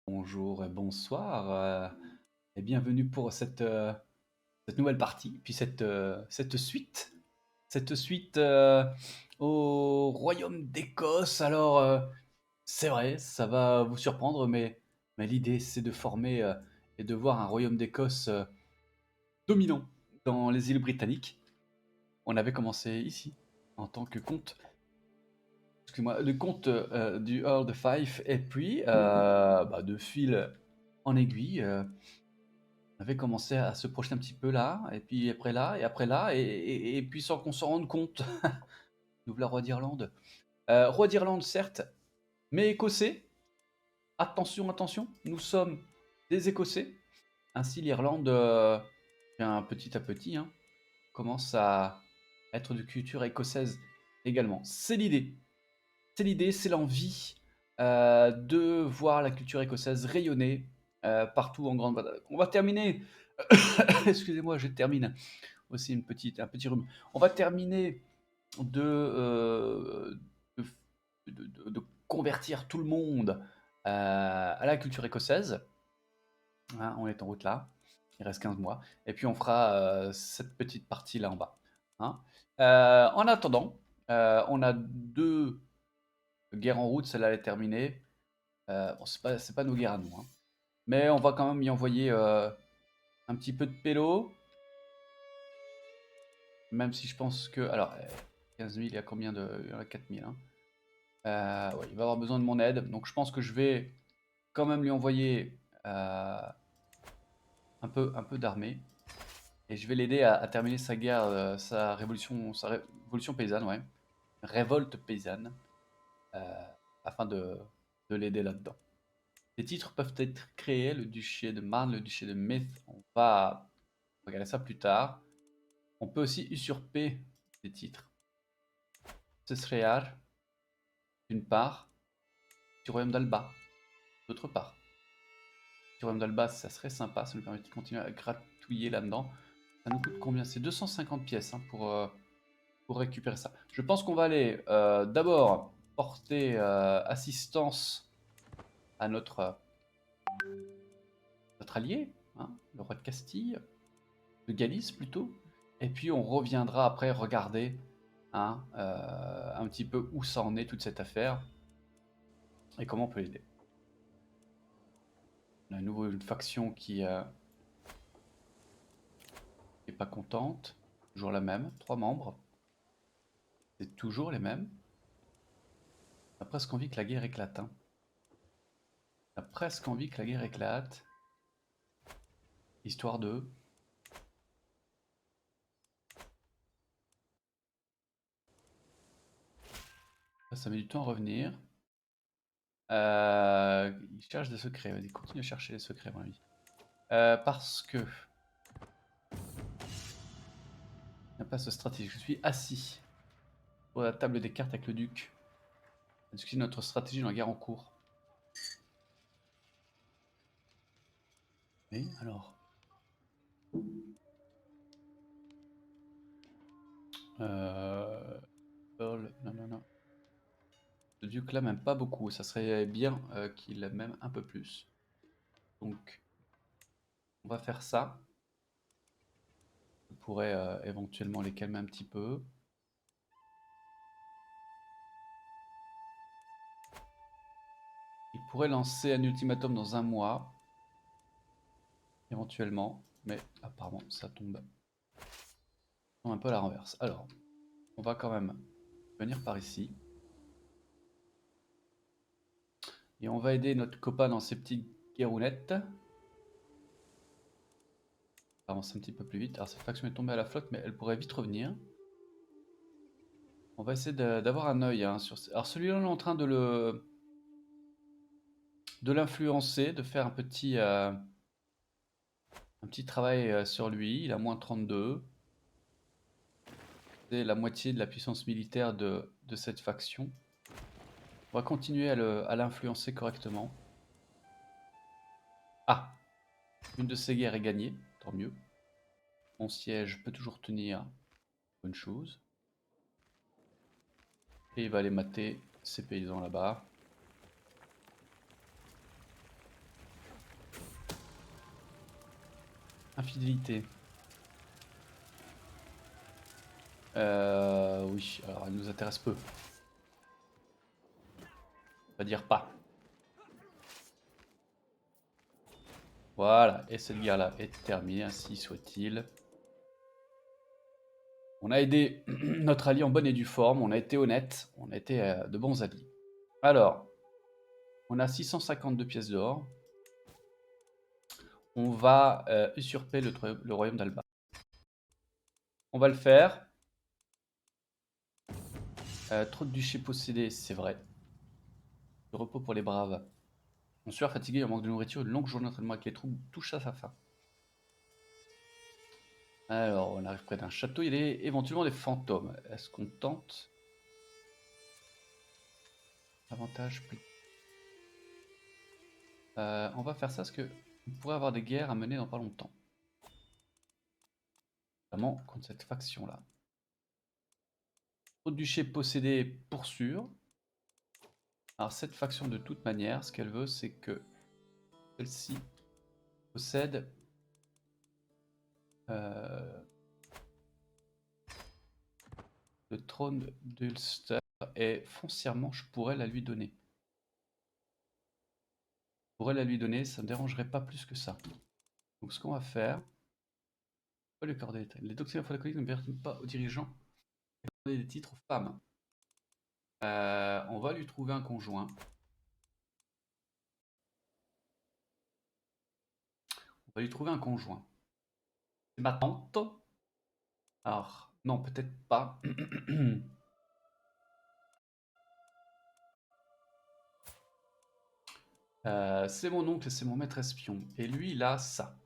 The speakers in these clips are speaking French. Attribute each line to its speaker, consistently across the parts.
Speaker 1: Bonjour et bonsoir, et bienvenue pour cette nouvelle partie, puis cette suite au royaume d'Écosse. Alors, c'est vrai, ça va vous surprendre, mais l'idée c'est de former et de voir un royaume d'Écosse dominant dans les îles britanniques. On avait commencé ici, en tant que comte, excuse-moi, le comte du Earl de Fife, et puis de fil en aiguille. On avait commencé à se projeter un petit peu là, et puis après là, et après là, et puis sans qu'on s'en rende compte, nous voilà roi d'Irlande. Roi d'Irlande, certes, mais écossais. Attention, attention, nous sommes des Écossais. Ainsi, l'Irlande, bien, petit à petit, hein, commence à être de culture écossaise également. C'est l'idée. C'est l'idée, c'est l'envie de voir la culture écossaise rayonner partout en Grande-Bretagne. On va terminer. Excusez-moi, je termine aussi un petit rhume. On va terminer de, de, de convertir tout le monde à la culture écossaise. Hein, on est en route là. Il reste 15 mois. Et puis on fera cette petite partie là en bas. Hein. En attendant, on a deux guerres en route. Celle-là elle est terminée. Bon, c'est pas nos guerres à nous. Hein. Mais on va quand même y envoyer un petit peu de pélo. Même si je pense que. Alors, 15 000, il y a combien de. Il y en a 4 000. Hein. Ouais, il va avoir besoin de mon aide. Donc, je pense que je vais quand même lui envoyer un peu d'armée. Et je vais l'aider à terminer sa guerre, sa révolution paysanne, ouais. Révolte paysanne. Afin de l'aider là-dedans. Les titres peuvent être créés, le duché de Marne, le duché de Meath. On va regarder ça plus tard. On peut aussi usurper des titres. Ce serait d'une part, du royaume d'Alba, d'autre part. Du royaume d'Alba, ça serait sympa, ça nous permet de continuer à gratouiller là-dedans. Ça nous coûte combien? C'est 250 pièces hein, pour récupérer ça. Je pense qu'on va aller d'abord porter assistance à notre allié, hein, le roi de Castille, de Galice plutôt. Et puis on reviendra après regarder hein, un petit peu où ça en est toute cette affaire et comment on peut aider. On a à nouveau une faction qui est pas contente. Toujours la même, 3 membres. C'est toujours les mêmes. On a presque envie que la guerre éclate. Hein. On a presque envie que la guerre éclate. Histoire de... Ça met du temps à revenir. Il cherche des secrets. Vas-y, continue à chercher les secrets, à mon avis. Parce que... Il n'y a pas ce stratégie. Je suis assis pour la table des cartes avec le duc. On discute notre stratégie dans la guerre en cours. Et alors Earl, non, non, non. Le duc là m'aime pas beaucoup. Ça serait bien qu'il m'aime un peu plus. Donc, on va faire ça. Je pourrais éventuellement les calmer un petit peu. Il pourrait lancer un ultimatum dans 1 mois. Éventuellement. Mais apparemment, ça tombe un peu à la renverse. Alors, on va quand même venir par ici. Et on va aider notre copain dans ses petites guérounettes. On va avancer un petit peu plus vite. Alors, cette faction est tombée à la flotte, mais elle pourrait vite revenir. On va essayer d'avoir un œil hein, sur... Alors celui-là, on est en train de l'influencer, de faire un petit travail sur lui. Il a moins 32. C'est la moitié de la puissance militaire de cette faction. On va continuer à l'influencer correctement. Ah, une de ces guerres est gagnée, tant mieux. Mon siège peut toujours tenir, bonne chose. Et il va aller mater ces paysans là-bas. Infidélité. Oui, alors elle nous intéresse peu. On va dire pas. Voilà, et cette guerre-là est terminée, ainsi soit-il. On a aidé notre allié en bonne et due forme, on a été honnête, on a été de bons alliés. Alors, on a 652 pièces d'or. On va usurper le royaume d'Alba. On va le faire. Trop de duchés possédés, c'est vrai. Le repos pour les braves. On sueur fatigué, on manque de nourriture, une longue journée d'entraînement avec les troupes touche à sa fin. Alors, on arrive près d'un château, il y a éventuellement des fantômes. Est-ce qu'on tente? Avantage plus. On va faire ça parce que on pourrait avoir des guerres à mener dans pas longtemps. Notamment contre cette faction-là. Trop de duchés possédés pour sûr. Alors cette faction de toute manière, ce qu'elle veut, c'est que celle-ci possède le trône d'Ulster et foncièrement je pourrais la lui donner. Je pourrais la lui donner, ça ne me dérangerait pas plus que ça. Donc ce qu'on va faire, on va lui accorder les doctrines alphabétiques ne permettent pas aux dirigeants d'accorder des titres aux femmes. On va lui trouver un conjoint. On va lui trouver un conjoint. C'est ma tante. Alors, non, peut-être pas. C'est mon oncle et c'est mon maître espion. Et lui, il a ça.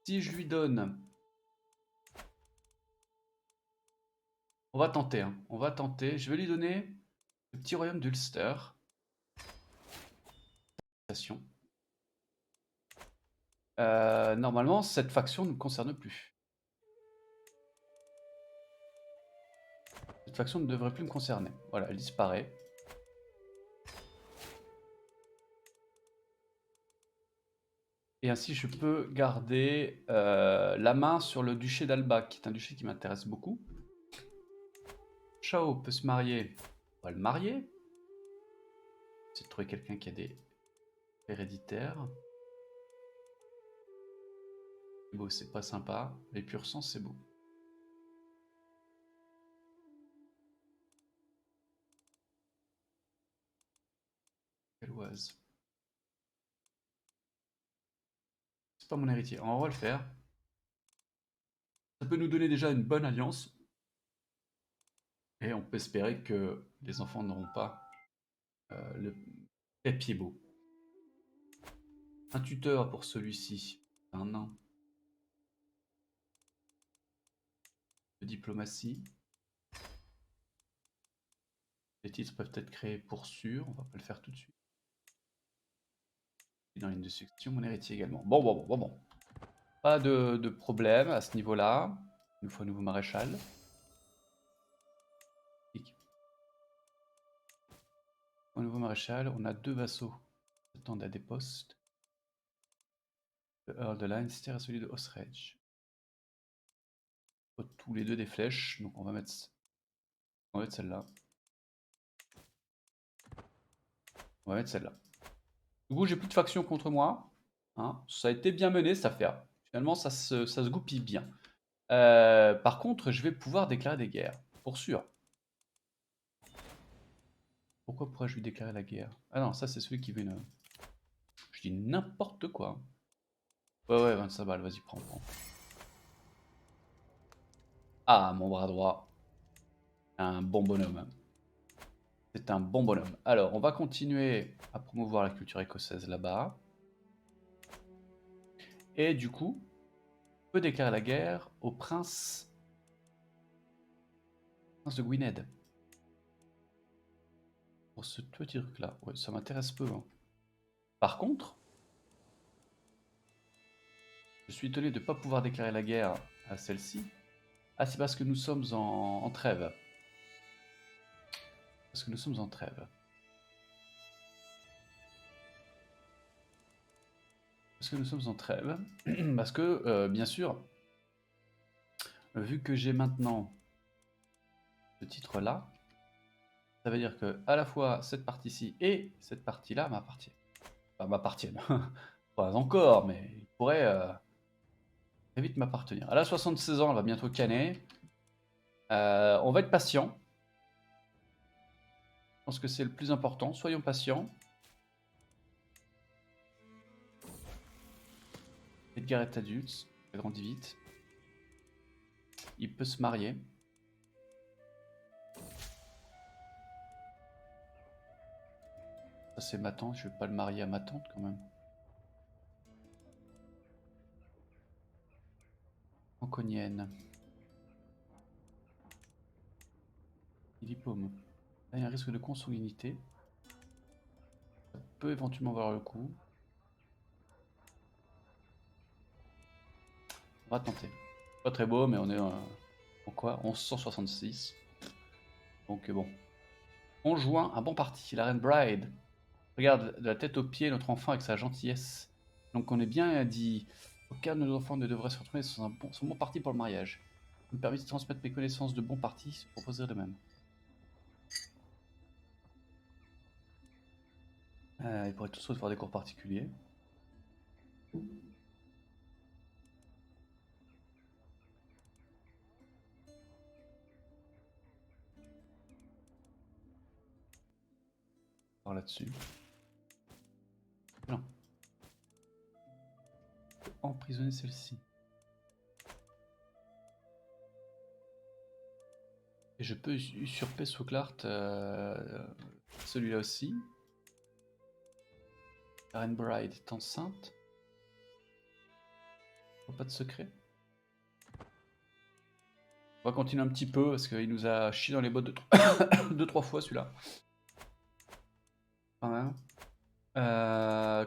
Speaker 1: Si je lui donne... On va tenter, hein. On va tenter. Je vais lui donner le petit royaume d'Ulster. Normalement, cette faction ne me concerne plus. Cette faction ne devrait plus me concerner. Voilà, elle disparaît. Et ainsi, je peux garder la main sur le duché d'Alba, qui est un duché qui m'intéresse beaucoup. Chao peut se marier. On va le marier. C'est de trouver quelqu'un qui a des héréditaires. C'est beau, c'est pas sympa. Les pur sang, c'est beau. Galoise. C'est pas mon héritier. On va le faire. Ça peut nous donner déjà une bonne alliance. Et on peut espérer que les enfants n'auront pas le pied beau. Un tuteur pour celui-ci. Un nain. De diplomatie. Les titres peuvent être créés pour sûr. On va pas le faire tout de suite. Dans une de succession, mon héritier également. Bon. Pas de problème à ce niveau-là. Il nous faut un nouveau maréchal. Un nouveau maréchal. On a 2 vassaux qui attendent à des postes. Le Earl de Leinster et celui de Osredge. Il faut tous les deux des flèches. Donc on va mettre celle-là. On va mettre celle-là. Du coup, j'ai plus de faction contre moi. Hein. Ça a été bien mené, cette affaire. Finalement, ça se goupille bien. Par contre, je vais pouvoir déclarer des guerres. Pour sûr. Pourquoi pourrais-je lui déclarer la guerre? Ah non, ça c'est celui qui veut une... Je dis n'importe quoi. Ouais, 25 balles, vas-y, prends. Ah, mon bras droit. Un bon bonhomme. C'est un bon bonhomme. Alors, on va continuer à promouvoir la culture écossaise là-bas. Et du coup, on peut déclarer la guerre au prince de Gwynedd. Pour ce petit truc-là. Ouais, ça m'intéresse peu. Hein. Par contre, je suis étonné de ne pas pouvoir déclarer la guerre à celle-ci. Ah, c'est parce que nous sommes en trêve. Parce que nous sommes en trêve. Parce que nous sommes en trêve. Parce que, bien sûr, vu que j'ai maintenant ce titre-là, ça veut dire que à la fois cette partie-ci et cette partie-là m'appartiennent. Enfin, m'appartiennent. Pas encore, mais ils pourraient très vite m'appartenir. Elle a 76 ans, elle va bientôt canner. On va être patient. Je pense que c'est le plus important. Soyons patients. Edgar est adulte, il a grandi vite. Il peut se marier. Ça c'est ma tante, je vais pas le marier à ma tante quand même. Anconienne. Il y paume. Là, il y a un risque de consanguinité. Ça peut éventuellement valoir le coup. On va tenter. Pas très beau, mais on est en quoi 1166. Donc bon. On joint un bon parti, la reine Bride. Regarde, de la tête aux pieds, notre enfant avec sa gentillesse. Donc on est bien dit. Aucun de nos enfants ne devrait se retrouver sans son bon parti pour le mariage. Me permet de transmettre mes connaissances de bon parti, se proposer de même. Ils pourraient tous recevoir des cours particuliers. Par là-dessus. Non. Emprisonner celle-ci. Et je peux usurper Souklart celui-là aussi. La reine Bride est enceinte. Pas de secret. On va continuer un petit peu parce qu'il nous a chié dans les bottes deux, trois fois celui-là. Quand même.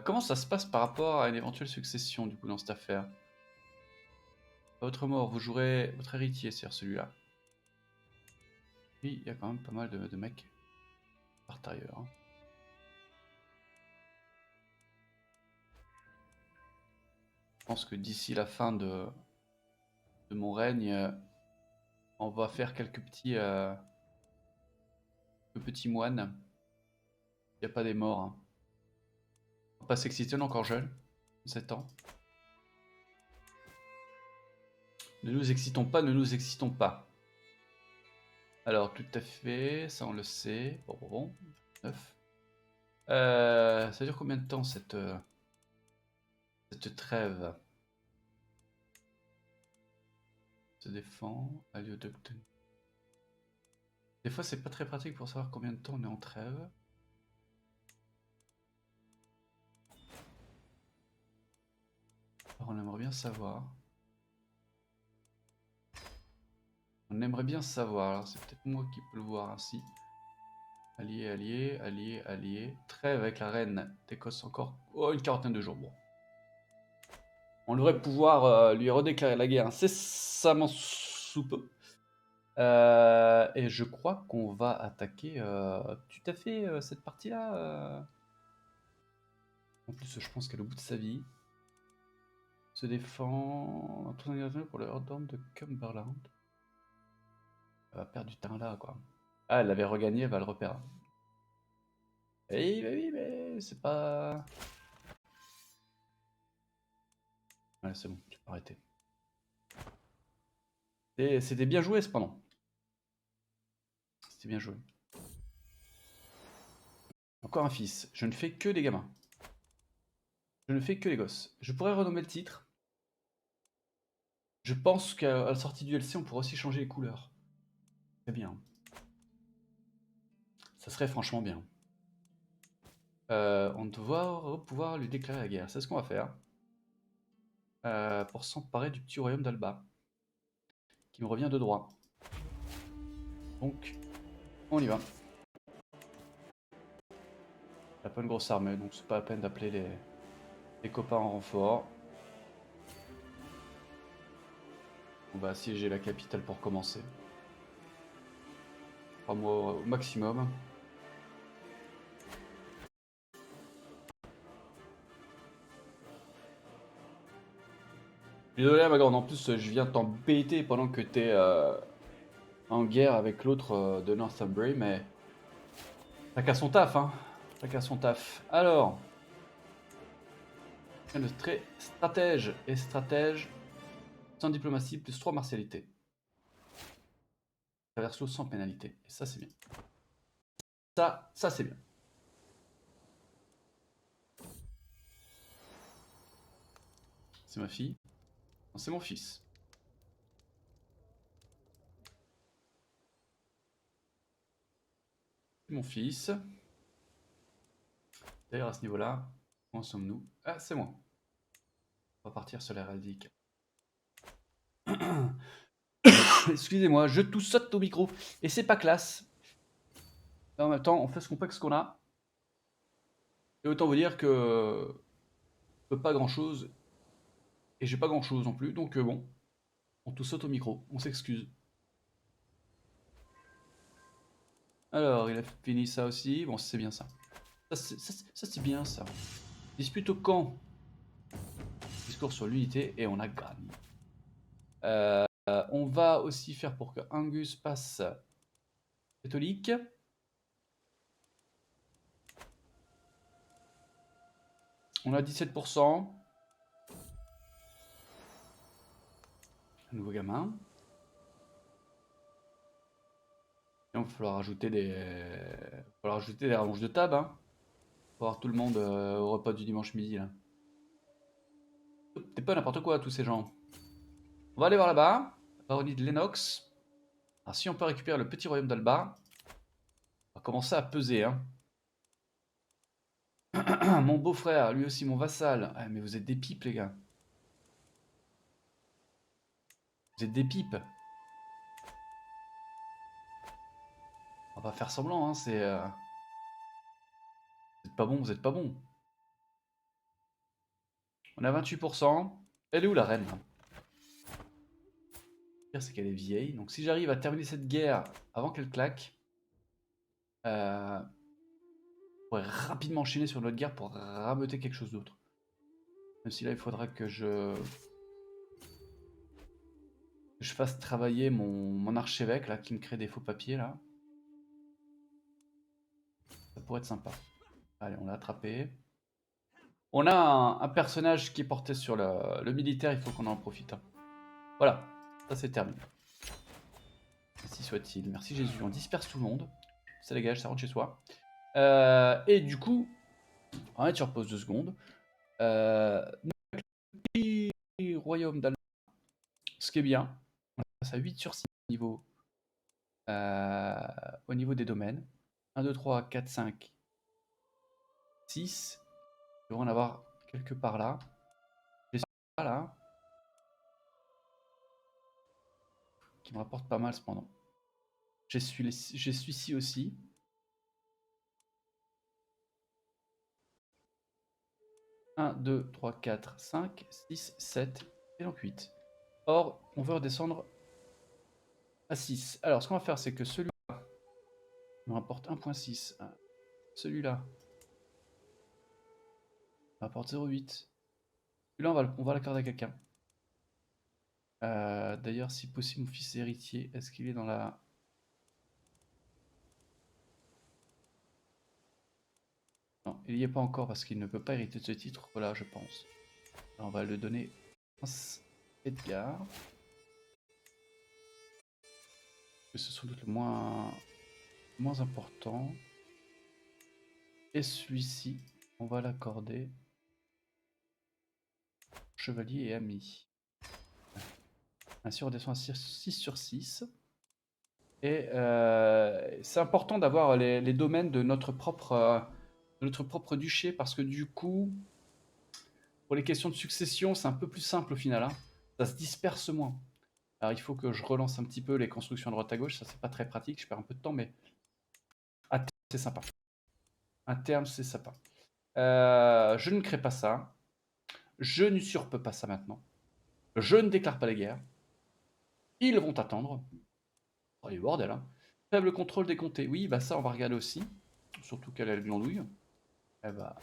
Speaker 1: Comment ça se passe par rapport à une éventuelle succession du coup dans cette affaire? À votre mort, vous jouerez votre héritier, c'est-à-dire celui-là. Oui, il y a quand même pas mal de mecs par ailleurs. Hein. Je pense que d'ici la fin de mon règne, on va faire quelques petits moines. Il n'y a pas des morts. Hein. On va pas s'exciter, on est encore jeune, 7 ans. Ne nous excitons pas, ne nous excitons pas. Alors, tout à fait, ça on le sait. Bon, 9. Ça dure combien de temps cette trêve? Se défend, Aliodoktone. Des fois, c'est pas très pratique pour savoir combien de temps on est en trêve. Alors, on aimerait bien savoir. On aimerait bien savoir. Alors, c'est peut-être moi qui peux le voir ainsi. Allié, allié, allié, allié. Trêve avec la reine d'Écosse encore. Oh, une quarantaine de jours. Bon. On devrait pouvoir lui redéclarer la guerre incessamment sous peu. Et je crois qu'on va attaquer tout à fait cette partie-là. En plus, je pense qu'elle est au bout de sa vie. Se défend tout engagement pour le Earldom de Cumberland. Elle va perdre du terrain là, quoi. Ah, elle l'avait regagné, elle va le repérer. Eh oui, mais c'est pas... Ouais, c'est bon, tu peux arrêter. C'était bien joué, cependant. C'était bien joué. Encore un fils. Je ne fais que des gamins. Je ne fais que les gosses. Je pourrais renommer le titre. Je pense qu'à la sortie du LC, on pourrait aussi changer les couleurs. C'est bien. Ça serait franchement bien. On doit pouvoir lui déclarer la guerre. C'est ce qu'on va faire. Pour s'emparer du petit royaume d'Alba. Qui me revient de droit. Donc, on y va. Il n'y a pas une grosse armée, donc c'est pas la peine d'appeler les copains en renfort. On va assiéger la capitale pour commencer. 3 mois au maximum. Désolé, ma grande, en plus, je viens t'embêter pendant que t'es en guerre avec l'autre de Northumbria, mais chacun son taf, hein. Chacun son taf. Alors, le stratège et stratège, sans diplomatie, plus 3 martialité. Traverse l'eau sans pénalité. Et ça, c'est bien. Ça c'est bien. C'est ma fille. Non, c'est mon fils. C'est mon fils. D'ailleurs, à ce niveau-là, où en sommes-nous? Ah, c'est moi. On va partir sur l'héraldique. Excusez-moi, je tout saute au micro. Et c'est pas classe. En même temps, on fait ce qu'on peut avec ce qu'on a. Et autant vous dire que je peux pas grand-chose. Et j'ai pas grand-chose non plus. Donc bon, on tout saute au micro. On s'excuse. Alors, il a fini ça aussi. Bon, c'est bien ça. Ça, c'est bien ça. Dispute au camp. Discours sur l'unité et on a gagné. On va aussi faire pour que Angus passe catholique. On a 17%. Un nouveau gamin. Et il va falloir ajouter des rallonges de table. Hein, pour avoir tout le monde au repas du dimanche midi. Là. C'est pas n'importe quoi, tous ces gens. On va aller voir là-bas. La baronnie de Lennox. Alors, si on peut récupérer le petit royaume d'Alba, on va commencer à peser. Hein. Mon beau-frère, lui aussi mon vassal. Ah, mais vous êtes des pipes, les gars. Vous êtes des pipes. On va pas faire semblant, hein, c'est... Vous êtes pas bon, vous êtes pas bon. On a 28%. Elle est où la reine là? Le pire, c'est qu'elle est vieille. Donc si j'arrive à terminer cette guerre avant qu'elle claque, on pourrait rapidement enchaîner sur notre guerre pour rameuter quelque chose d'autre. Même si là, il faudra que je fasse travailler mon archevêque là, qui me crée des faux papiers là. Ça pourrait être sympa. Allez, on l'a attrapé. On a un personnage qui est porté sur le militaire, il faut qu'on en profite. Hein. Voilà, ça c'est terminé. Ainsi soit-il. Merci Jésus. On disperse tout le monde. Ça dégage, ça rentre chez soi. Et du coup, on va tu reposes 2 secondes. Royaume d'Allemagne. Ce qui est bien. On passe à 8 sur 6 au niveau des domaines. 1, 2, 3, 4, 5, 6. On va en avoir quelque part là. Pas là. Qui me rapporte pas mal cependant. J'ai celui-ci aussi. Un, 2, 3, 4, 5, 6, 7 et donc 8. Or, on veut redescendre à 6. Alors, ce qu'on va faire, c'est que celui-là me rapporte 1.6. Celui-là me rapporte 0.8. Celui-là, on va l'accorder à quelqu'un. D'ailleurs, si possible, mon fils est héritier. Est-ce qu'il est dans la... Non, il n'y est pas encore parce qu'il ne peut pas hériter de ce titre. Voilà, je pense. Alors, on va le donner à Edgar. C'est sans doute le moins important. Et celui-ci, on va l'accorder chevalier et ami. Ainsi, on redescend à 6 sur 6. Et c'est important d'avoir les domaines de notre propre duché parce que du coup, pour les questions de succession, c'est un peu plus simple au final. Hein. Ça se disperse moins. Alors il faut que je relance un petit peu les constructions à droite à gauche. Ça, c'est pas très pratique. Je perds un peu de temps, mais à terme, c'est sympa. À terme, c'est sympa. Je ne crée pas ça. Je n'usurpe pas ça maintenant. Je ne déclare pas les guerres. Ils vont attendre. Oh, les bordel, hein. Faible contrôle des comtés. Oui, bah ça, on va regarder aussi. Surtout qu'elle a le glandouille. Elle va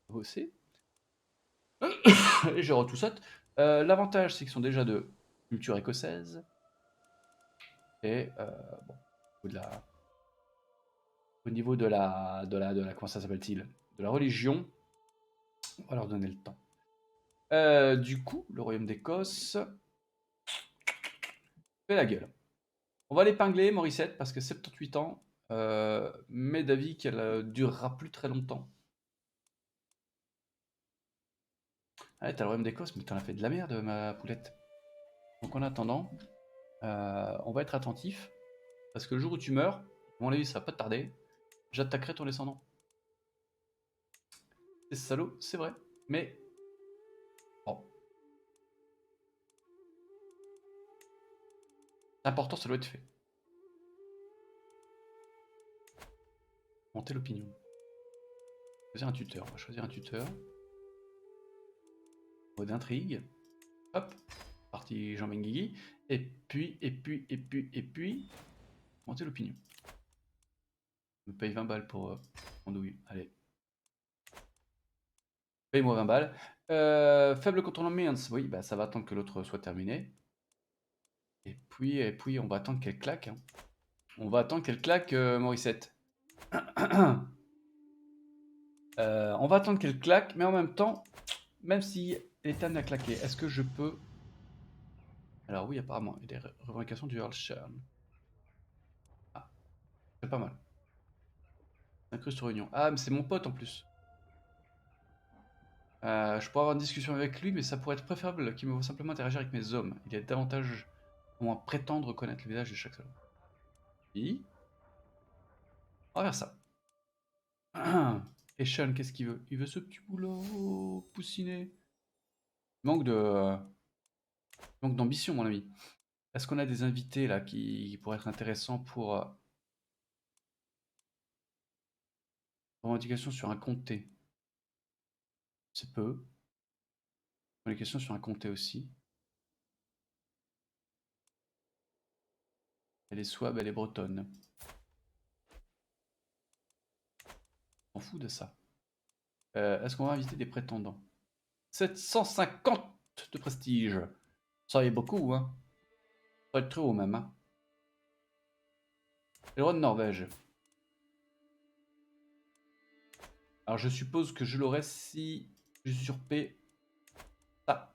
Speaker 1: bosser. Et je tout saute. L'avantage, c'est qu'ils sont déjà de culture écossaise. Et bon, au niveau de comment ça s'appelle-t-il? De la religion, on va leur donner le temps. Du coup, le royaume d'Écosse fait la gueule. On va l'épingler, Morissette, parce que 78 ans, mais d'avis qu'elle durera plus très longtemps. Ah, t'as le royaume d'Écosse, mais t'en as fait de la merde, ma poulette. Donc en attendant, on va être attentif, parce que le jour où tu meurs, à mon avis, ça va pas tarder, j'attaquerai ton descendant. C'est salaud, c'est vrai, mais bon. L'important, ça doit être fait. Monter l'opinion. Choisir un tuteur. On va choisir un tuteur. Mode intrigue. Hop. Partie Jean Benguigui. Et puis. Monter l'opinion. Je me paye 20 balles pour mon douille. Allez. Paye-moi 20 balles. Faible contournement. Oui, bah ça va attendre que l'autre soit terminé. Et puis, on va attendre qu'elle claque. Hein. On va attendre qu'elle claque, Morissette. On va attendre qu'elle claque, mais en même temps, même si Ethan a claqué, est-ce que je peux... Alors oui, apparemment, il y a des revendications du Earl Shan. Ah, c'est pas mal. Incruste réunion. Ah, mais c'est mon pote en plus. Je pourrais avoir une discussion avec lui, mais ça pourrait être préférable qu'il me voit simplement interagir avec mes hommes. Il y a davantage au moins prétendre connaître le visage de chaque seul. Oui. On va faire ça. Et Sean, qu'est-ce qu'il veut? Il veut ce petit boulot poussiné. Manque de... Manque d'ambition, mon ami. Est-ce qu'on a des invités là qui pourraient être intéressants pour revendication sur un comté? C'est peu. Revendication sur un comté aussi. Elle est souabe, elle est bretonne. On s'en fout de ça. Est-ce qu'on va inviter des prétendants? 750 de prestige. Ça y est beaucoup, hein. Ça va être très haut même, hein. Et le roi de Norvège. Alors je suppose que je l'aurais si j'usurpais ça.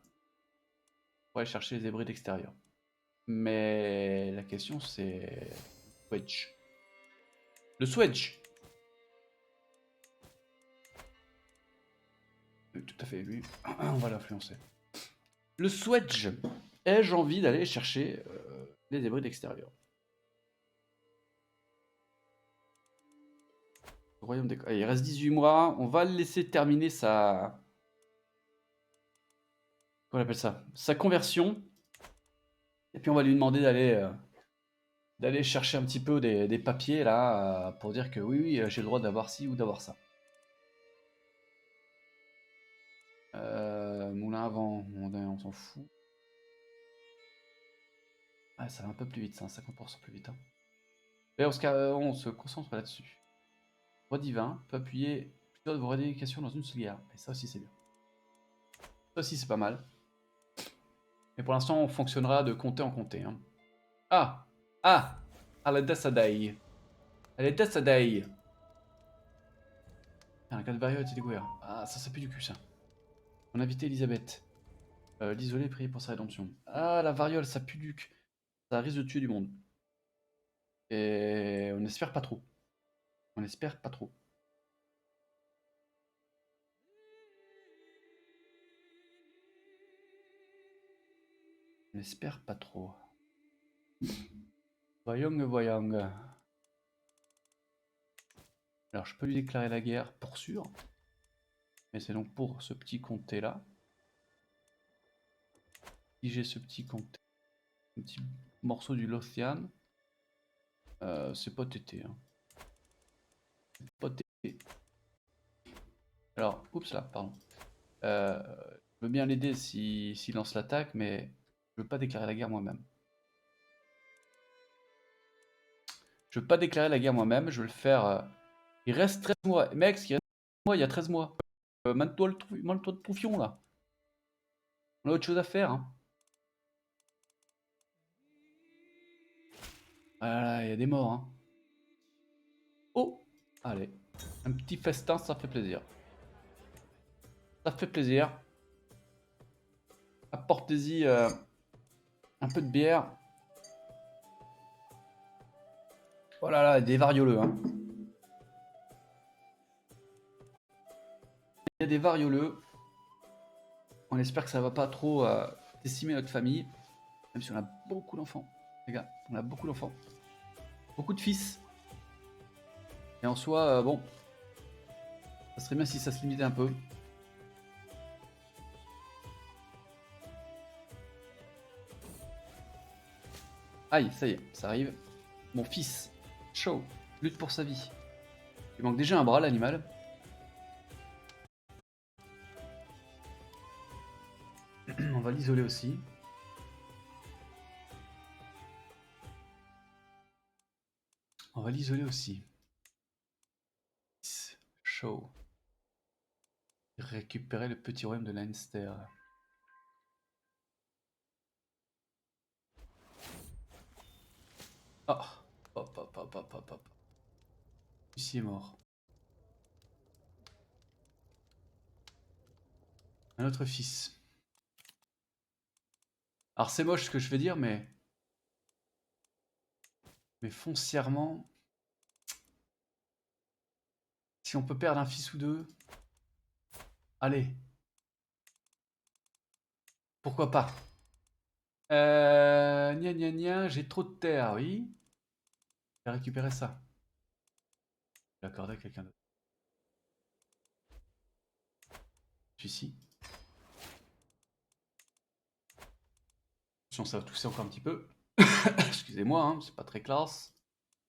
Speaker 1: Pour aller chercher les hybrides extérieurs. Mais la question c'est... Swedge. Le Swedge. Oui, tout à fait, lui, on va l'influencer. Le Swedge. Ai-je envie d'aller chercher les hybrides extérieurs? Royaume des... Allez, il reste 18 mois. On va le laisser terminer sa... Comment on appelle ça? Sa conversion. Et puis on va lui demander d'aller chercher un petit peu des papiers là pour dire que oui, j'ai le droit d'avoir ci ou d'avoir ça. Moulin à vent, on s'en fout. Ah, ça va un peu plus vite, ça, 50% plus vite. Hein. Et on se concentre là-dessus. Roi divin peut appuyer plusieurs de vos rééducations dans une seule guerre. Et ça aussi, c'est bien. Ça aussi, c'est pas mal. Mais pour l'instant, on fonctionnera de comté en comté. Hein. Ah! Ah! Ah, la Dassadai. Elle est Dassadai. Un cas de variole a été découvert. Ah, ça pue du cul, ça. On a invité Elisabeth. L'isoler et prier pour sa rédemption. Ah, la variole, ça pue du cul. Ça risque de tuer du monde. Et on espère pas trop. On espère pas trop. On espère pas trop. Voyons. Alors, je peux lui déclarer la guerre pour sûr. Mais c'est donc pour ce petit comté-là. Si j'ai ce petit comté, un petit morceau du Lothian, c'est pas tété. Hein. C'est pas tété. Alors, oups là, pardon. Je veux bien l'aider s'il lance l'attaque, mais je veux pas déclarer la guerre moi-même. Je veux pas déclarer la guerre moi-même, je veux le faire. Il reste 13 mois. Mec, il reste 13 mois, il y a 13 mois. Mande-toi le troufion là. On a autre chose à faire, hein. Voilà, il y a des morts, hein. Oh! Allez, un petit festin, ça fait plaisir. Ça fait plaisir. Apportez-y un peu de bière. Oh là là, des varioleux, hein. Il y a des varioleux. On espère que ça va pas trop décimer notre famille. Même si on a beaucoup d'enfants. Les gars, on a beaucoup d'enfants. Beaucoup de fils. Et en soi, bon, ça serait bien si ça se limitait un peu. Aïe, ça y est, ça arrive. Mon fils, chaud, lutte pour sa vie. Il manque déjà un bras, l'animal. On va l'isoler aussi. On va l'isoler aussi. Chaud. Récupérer le petit royaume de Leinster. Oh, hop, hop, hop, hop, hop, hop. Ici est mort. Un autre fils. Alors c'est moche ce que je vais dire, mais foncièrement, si on peut perdre un fils ou deux, allez, pourquoi pas. Gna gna gna, j'ai trop de terre, oui. Je vais récupérer ça. Je vais l'accorder à quelqu'un d'autre. Celui-ci. Attention, ça va tousser encore un petit peu. Excusez-moi, hein, c'est pas très classe.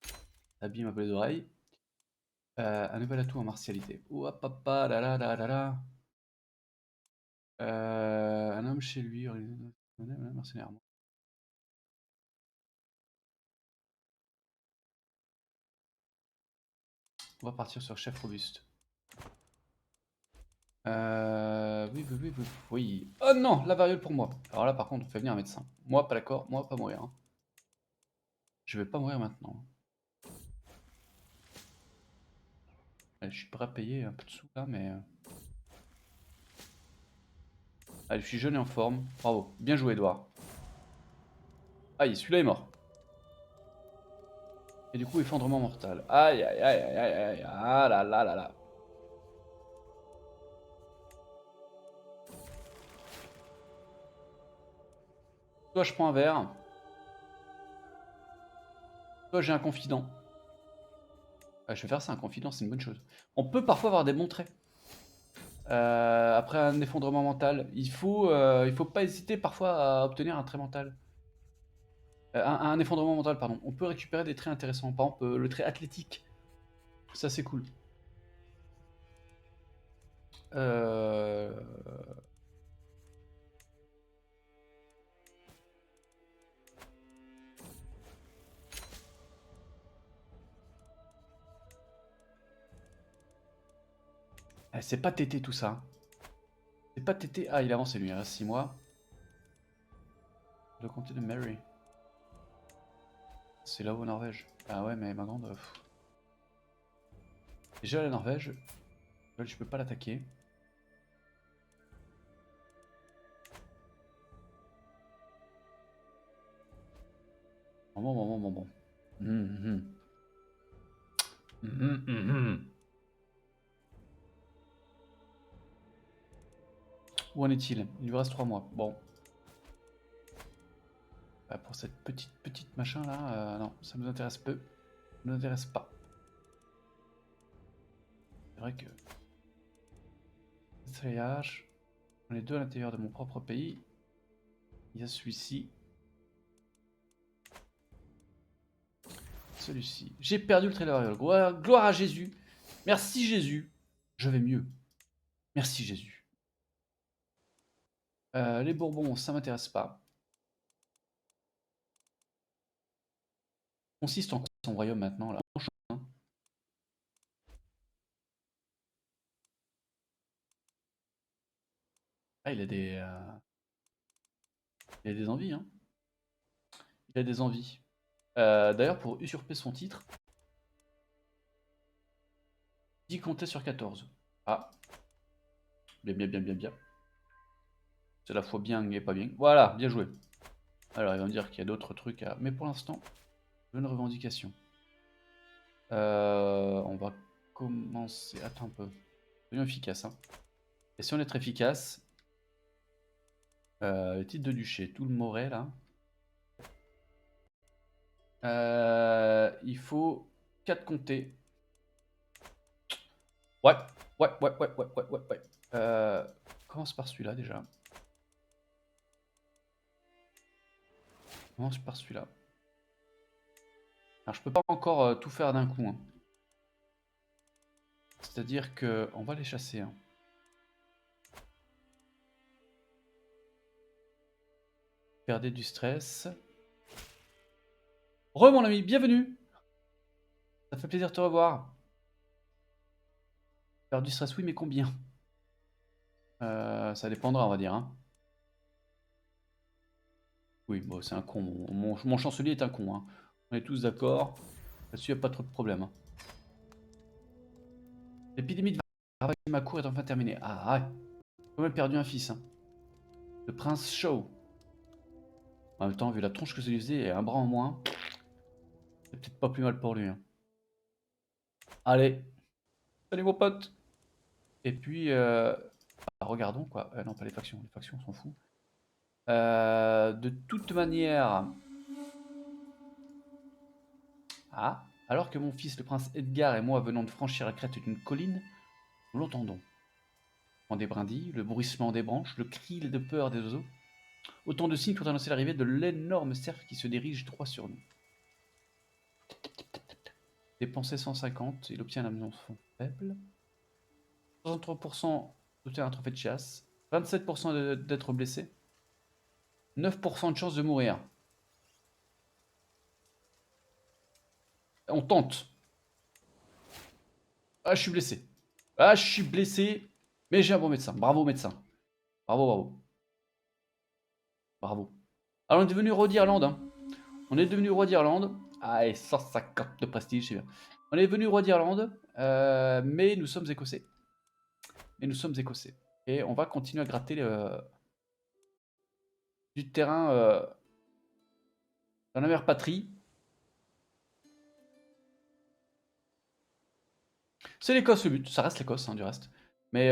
Speaker 1: Ça abîme un peu les oreilles. Un nouvel atout en martialité. Ouah, papa, là là là là là. Un homme chez lui, mercenaire. On va partir sur chef robuste. Oui, oui, oui, oui, oui. Oh non, la variole pour moi. Alors là, par contre, on fait venir un médecin. Moi, pas d'accord. Moi, pas mourir, hein. Je vais pas mourir maintenant. Allez, je suis prêt à payer un peu de sous là, mais... Allez, je suis jeune et en forme. Bravo. Bien joué, Edouard. Aïe, celui-là est mort. Et du coup, effondrement mortal. Aïe, aïe, aïe, aïe, aïe, aïe. Ah là là là là. Toi, je prends un verre. Toi, j'ai un confident. Je vais faire ça, un confident, c'est une bonne chose. On peut parfois avoir des bons traits. Après un effondrement mental, il faut pas hésiter parfois à obtenir un trait mental. Un effondrement mental, pardon. On peut récupérer des traits intéressants. Par exemple, le trait athlétique. Ça, c'est cool. Euh... c'est pas tété tout ça. C'est pas tété. Ah, il avance, c'est lui, il reste 6 mois. Le comté de Mary. C'est là-haut en Norvège. Ah ouais, mais ma grande. Déjà la Norvège, je peux pas l'attaquer. Bon. Mhm. Mhm, mhm. Où en est-il? Il lui reste 3 mois. Bon. Pour cette petite machin là, non, ça nous intéresse peu. Ça nous intéresse pas. C'est vrai que. Triage. On est deux à l'intérieur de mon propre pays. Il y a celui-ci. Celui-ci. J'ai perdu le trailer. Gloire à Jésus. Merci Jésus. Je vais mieux. Merci Jésus. Les Bourbons, ça m'intéresse pas. Consiste en quoi son royaume maintenant là? Ah, il a des. Il a des envies, hein. Il a des envies. D'ailleurs, pour usurper son titre, 10 comptait sur 14. Ah, bien, bien, bien, bien, bien. C'est la fois bien et pas bien. Voilà, bien joué. Alors, il va me dire qu'il y a d'autres trucs à... Mais pour l'instant, bonne revendication. On va commencer... Attends un peu. Soyons efficace, hein. Et si on est très efficace, le titre de duché, tout le Moret, là. Il faut 4 comtés. Ouais, ouais, ouais, ouais, ouais, ouais, ouais, ouais. Commence par celui-là, déjà. Commence par celui-là. Alors, je peux pas encore tout faire d'un coup, hein. C'est-à-dire que on va les chasser, hein. Perdez du stress. Mon ami, bienvenue. Ça fait plaisir de te revoir. Perdre du stress, oui, mais combien? Ça dépendra, on va dire, hein. Oui, bon, c'est un con. Mon chancelier est un con, hein. On est tous d'accord. Là-dessus, il n'y a pas trop de problème, hein. L'épidémie de ravager ma cour est enfin terminée. Ah, ouais. J'ai quand même perdu un fils, hein. Le prince Shaw. En même temps, vu la tronche que ça lui faisait et un bras en moins, c'est peut-être pas plus mal pour lui, hein. Allez, salut mon pote. Et puis, regardons quoi. Non, pas les factions. Les factions, on s'en fout. De toute manière... Ah, alors que mon fils, le prince Edgar et moi venons de franchir la crête d'une colline, nous l'entendons. En des brindilles, le bruissement des branches, le cri de peur des oiseaux. Autant de signes qui ont annoncé l'arrivée de l'énorme cerf qui se dirige droit sur nous. Dépensé 150, il obtient la maison faible. 63% d'obtenir un trophée de chasse. 27% d'être blessé. 9% de chance de mourir. On tente. Ah, je suis blessé. Ah, je suis blessé. Mais j'ai un bon médecin. Bravo, médecin. Bravo, bravo. Bravo. Alors, on est devenu roi d'Irlande, hein. On est devenu roi d'Irlande. Ah, et 150 de prestige, c'est bien. On est devenu roi d'Irlande, mais nous sommes écossais. Et nous sommes écossais. Et on va continuer à gratter du terrain dans la mère patrie. C'est l'Écosse le but, ça reste l'Écosse, hein, du reste. Mais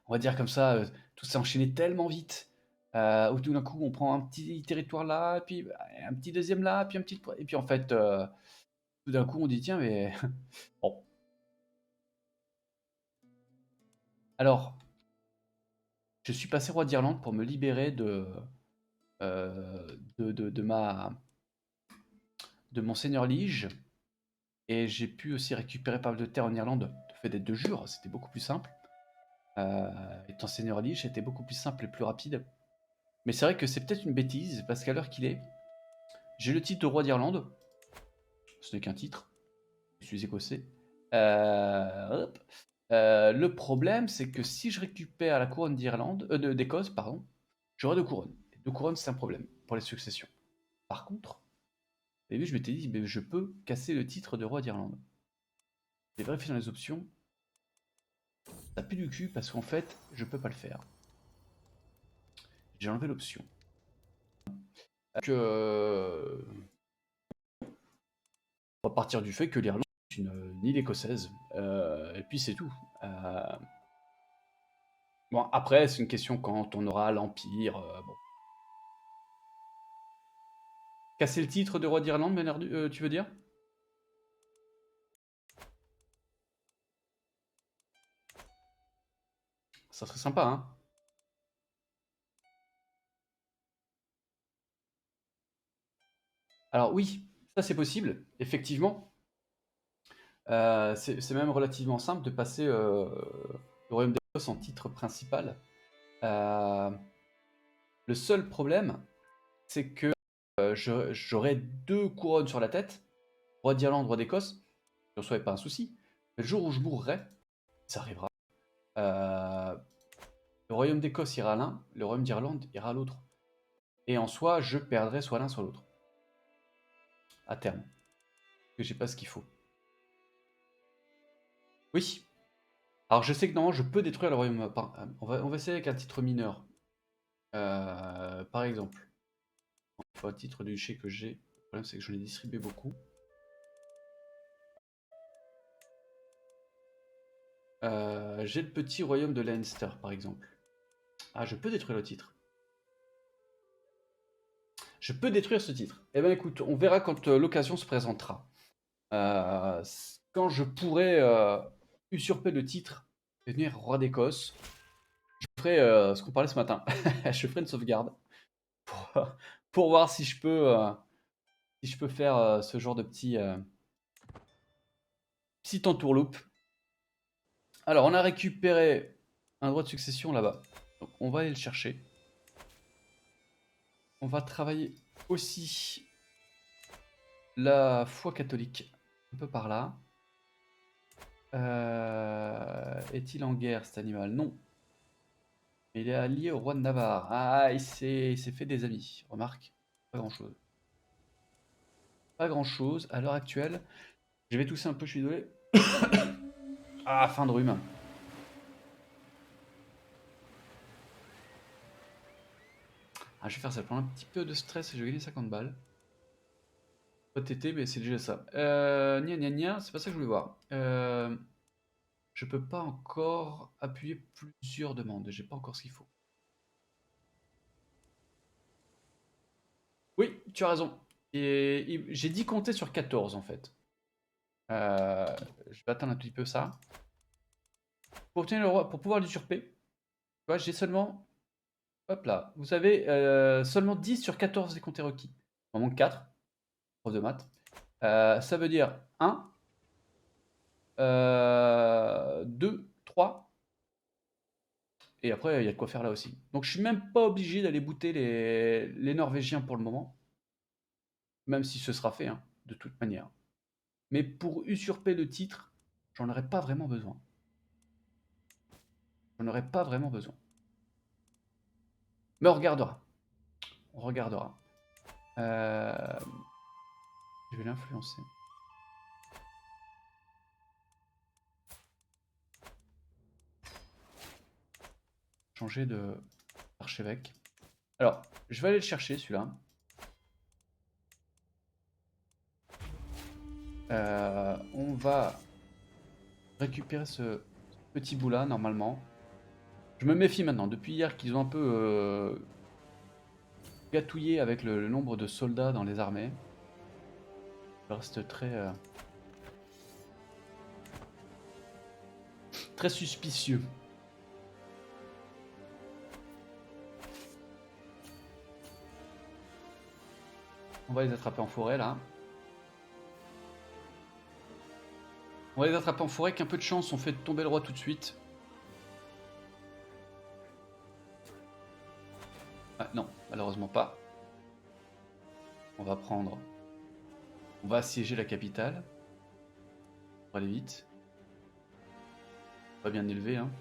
Speaker 1: on va dire comme ça, tout s'est enchaîné tellement vite. Où tout d'un coup, on prend un petit territoire là, puis un petit deuxième là, puis un petit... Et puis en fait, tout d'un coup, on dit, tiens, mais... Bon. Alors, je suis passé roi d'Irlande pour me libérer euh, de de mon seigneur liege. Et j'ai pu aussi récupérer pas mal de terre en Irlande, le fait d'être de jure, c'était beaucoup plus simple. Étant seigneur liege, c'était beaucoup plus simple et plus rapide. Mais c'est vrai que c'est peut-être une bêtise, parce qu'à l'heure qu'il est, j'ai le titre de roi d'Irlande. Ce n'est qu'un titre. Je suis écossais. Hop. Le problème, c'est que si je récupère la couronne d'Irlande, d'Écosse, pardon, j'aurai deux couronnes. Et deux couronnes, c'est un problème pour les successions. Par contre, vous avez vu, je m'étais dit, mais je peux casser le titre de roi d'Irlande. J'ai vérifié dans les options. Ça pue du cul parce qu'en fait, je peux pas le faire. J'ai enlevé l'option. On va partir du fait que l'Irlande est une île écossaise. Et puis c'est tout. Bon, après, c'est une question quand on aura l'Empire. Bon. Casser le titre de roi d'Irlande, tu veux dire? Ça serait sympa, hein? Alors oui, ça c'est possible, effectivement. C'est même relativement simple de passer le royaume d'Écosse en titre principal. Euh, le seul problème, c'est que j'aurai deux couronnes sur la tête, roi d'Irlande, roi d'Écosse, ce ne serait pas un souci. Mais le jour où je mourrai, ça arrivera. Euh, le royaume d'Écosse ira à l'un, le royaume d'Irlande ira à l'autre. Et en soi, je perdrai soit l'un soit l'autre. À terme. Parce que j'ai pas ce qu'il faut. Oui. Alors je sais que normalement je peux détruire le royaume. On va essayer avec un titre mineur. Par exemple. Enfin, titre du duché que j'ai. Le problème c'est que je l'ai distribué beaucoup. J'ai le petit royaume de Leinster par exemple. Ah, je peux détruire le titre. Je peux détruire ce titre. Eh bien écoute, on verra quand l'occasion se présentera. Quand je pourrai usurper le titre et devenir roi d'Écosse, je ferai ce qu'on parlait ce matin. Je ferai une sauvegarde pour, pour voir si je peux faire ce genre de petit entourloupe. Alors, on a récupéré un droit de succession là-bas. Donc, on va aller le chercher. On va travailler aussi la foi catholique un peu par là. Est-il en guerre cet animal? Non. Il est allié au roi de Navarre. Ah, il s'est fait des amis. Remarque, pas grand-chose. Pas grand-chose à l'heure actuelle. Je vais tousser un peu, je suis désolé. Ah, fin de rhume. Ah, je vais faire ça. Prendre un petit peu de stress et je vais gagner 50 balles. Pas TT, mais c'est déjà ça. Gna gna gna, c'est pas ça que je voulais voir. Je peux pas encore appuyer plusieurs demandes. J'ai pas encore ce qu'il faut. Oui, tu as raison. Et j'ai dit compter sur 14 en fait. Je vais atteindre un petit peu ça. Pour obtenir le roi, pour pouvoir l'usurper, tu vois, j'ai seulement. Hop là. Vous avez seulement 10 sur 14 des comptés requis. Il m'en manque 4. Prof de maths. Ça veut dire 1, 2, 3. Et après, il y a de quoi faire là aussi. Donc je suis même pas obligé d'aller booter les Norvégiens pour le moment. Même si ce sera fait, hein, de toute manière. Mais pour usurper le titre, j'en aurais pas vraiment besoin. J'en aurais pas vraiment besoin. Mais on regardera. On regardera. Je vais l'influencer. Changer d'archevêque. Alors, je vais aller le chercher celui-là. On va récupérer ce petit bout-là, normalement. Je me méfie maintenant. Depuis hier qu'ils ont un peu gâtouillé avec le nombre de soldats dans les armées. Je reste très suspicieux. On va les attraper en forêt, là. On va les attraper en forêt, qu'un peu de chance, on fait tomber le roi tout de suite. Ah, non, malheureusement pas. On va prendre... On va assiéger la capitale. On va aller vite. Pas bien élevé, hein.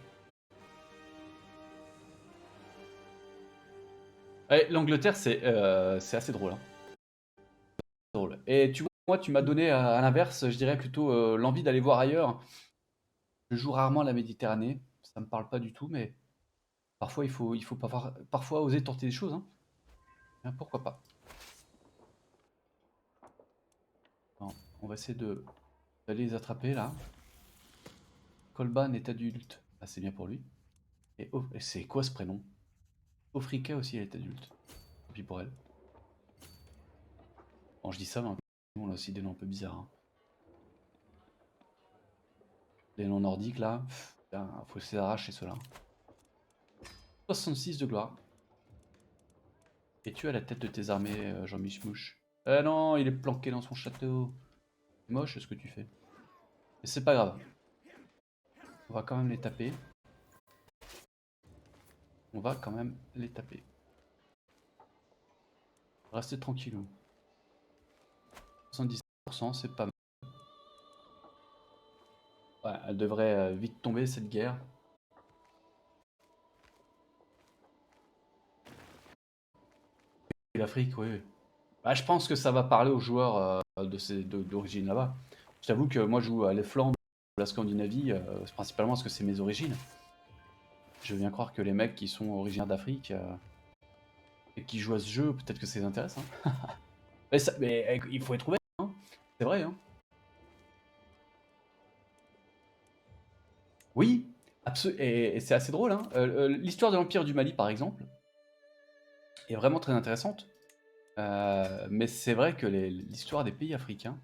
Speaker 1: Ouais, l'Angleterre, c'est assez drôle, hein. Drôle. Et tu vois, moi, tu m'as donné à l'inverse, je dirais plutôt l'envie d'aller voir ailleurs. Je joue rarement à la Méditerranée, ça me parle pas du tout, mais parfois il faut parfois oser tenter des choses, hein. Hein, pourquoi pas. Non, on va essayer d'aller les attraper là. Colban est adulte. Ah, c'est bien pour lui. Et c'est quoi ce prénom? Ofrika aussi, elle est adulte. Tant pis pour elle. Bon, je dis ça, mais on a aussi des noms un peu bizarres, hein. Les noms nordiques là, putain, faut se les arracher ceux-là. 66 de gloire. Et tu as la tête de tes armées, Jean-Mich Mouche. Non, il est planqué dans son château. C'est moche ce que tu fais. Mais c'est pas grave. On va quand même les taper. On va quand même les taper. Restez tranquillou. 77%, c'est pas mal. Ouais, elle devrait vite tomber cette guerre. l'Afrique, oui. Bah, je pense que ça va parler aux joueurs d'origine là-bas. Je t'avoue que moi, je joue à les Flandres, la Scandinavie, c'est principalement parce que c'est mes origines. Je veux bien croire que les mecs qui sont originaires d'Afrique et qui jouent à ce jeu, peut-être que ça les intéresse. Hein. Mais il faut être ouvert, hein. C'est vrai. Hein. Oui, et c'est assez drôle. Hein. L'histoire de l'Empire du Mali, par exemple, est vraiment très intéressante. Mais c'est vrai que l'histoire des pays africains,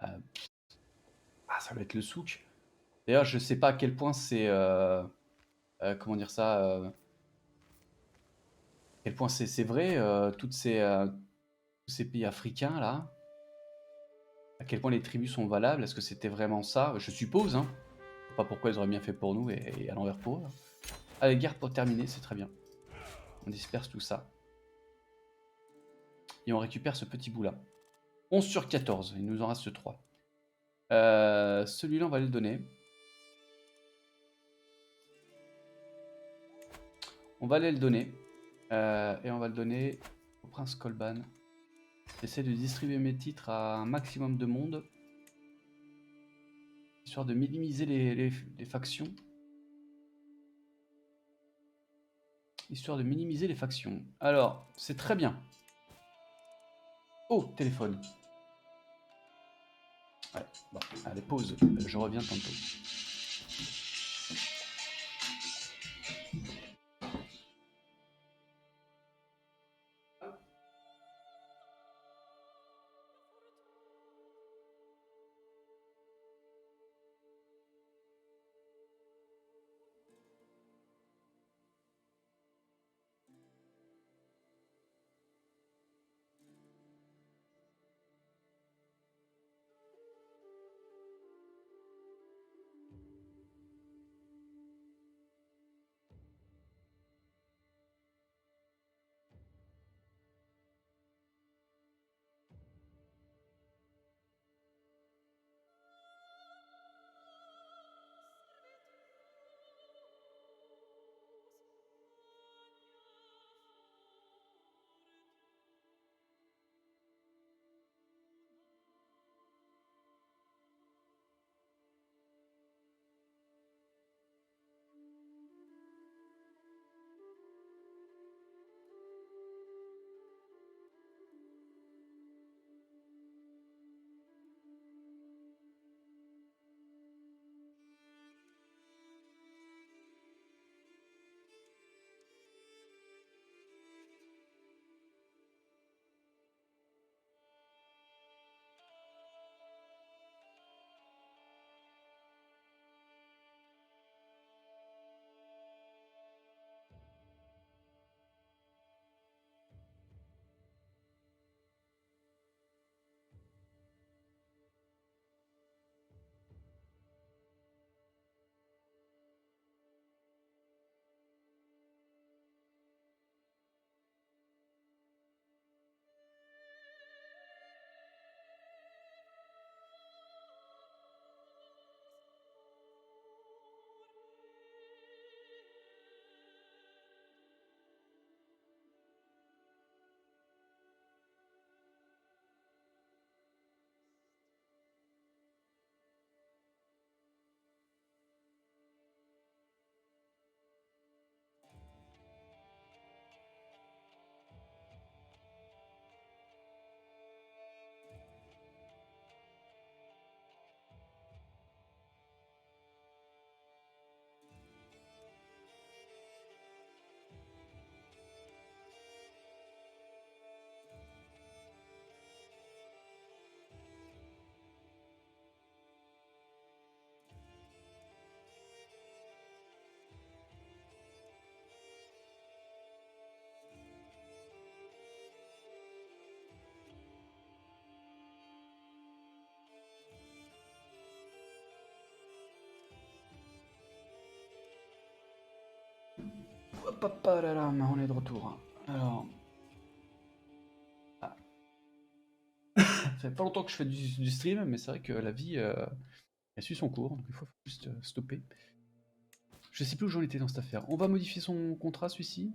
Speaker 1: euh, ça va être le souk. D'ailleurs, je sais pas à quel point c'est, comment dire ça, à quel point c'est vrai, tous ces pays africains là, à quel point les tribus sont valables. Est-ce que c'était vraiment ça? Je suppose, hein. Je sais pas pourquoi ils auraient bien fait pour nous et à l'envers pour eux. Allez, guerre pour terminer, c'est très bien. On disperse tout ça. Et on récupère ce petit bout là. 11 sur 14, il nous en reste 3. Celui-là, on va le donner. On va aller le donner. Et on va le donner au prince Kolban. J'essaie de distribuer mes titres à un maximum de monde. Histoire de minimiser les factions. Histoire de minimiser les factions. Alors, c'est très bien. Oh, téléphone. Ouais, bon, allez, pause. Je reviens tantôt. Hop, hop, là, là, on est de retour. Alors, ah, ça fait pas longtemps que je fais du stream, mais c'est vrai que la vie, elle suit son cours, donc il faut juste stopper. Je sais plus où j'en étais dans cette affaire. On va modifier son contrat, celui-ci.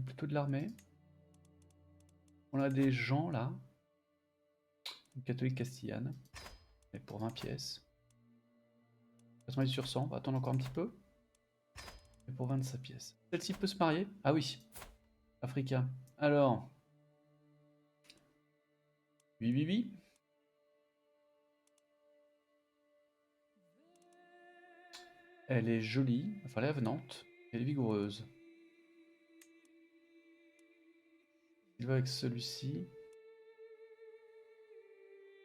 Speaker 1: Plutôt de l'armée. On a des gens là. Une catholique castillane. Et pour 20 pièces. 90 sur 100. On va attendre encore un petit peu. Et pour 25 pièces. Celle-ci peut se marier? Ah oui. Africain. Alors. Oui, oui, oui. Elle est jolie. Enfin, elle est avenante. Elle est vigoureuse. Il va avec celui-ci.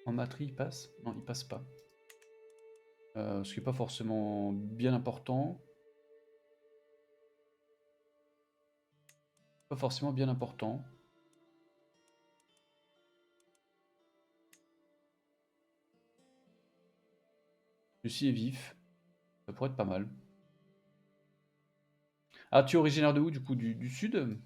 Speaker 1: En matrie, il passe? Non, il passe pas. Ce qui n'est pas forcément bien important. Pas forcément bien important. Celui-ci est vif. Ça pourrait être pas mal. Ah, tu es originaire de où, du coup? Du sud?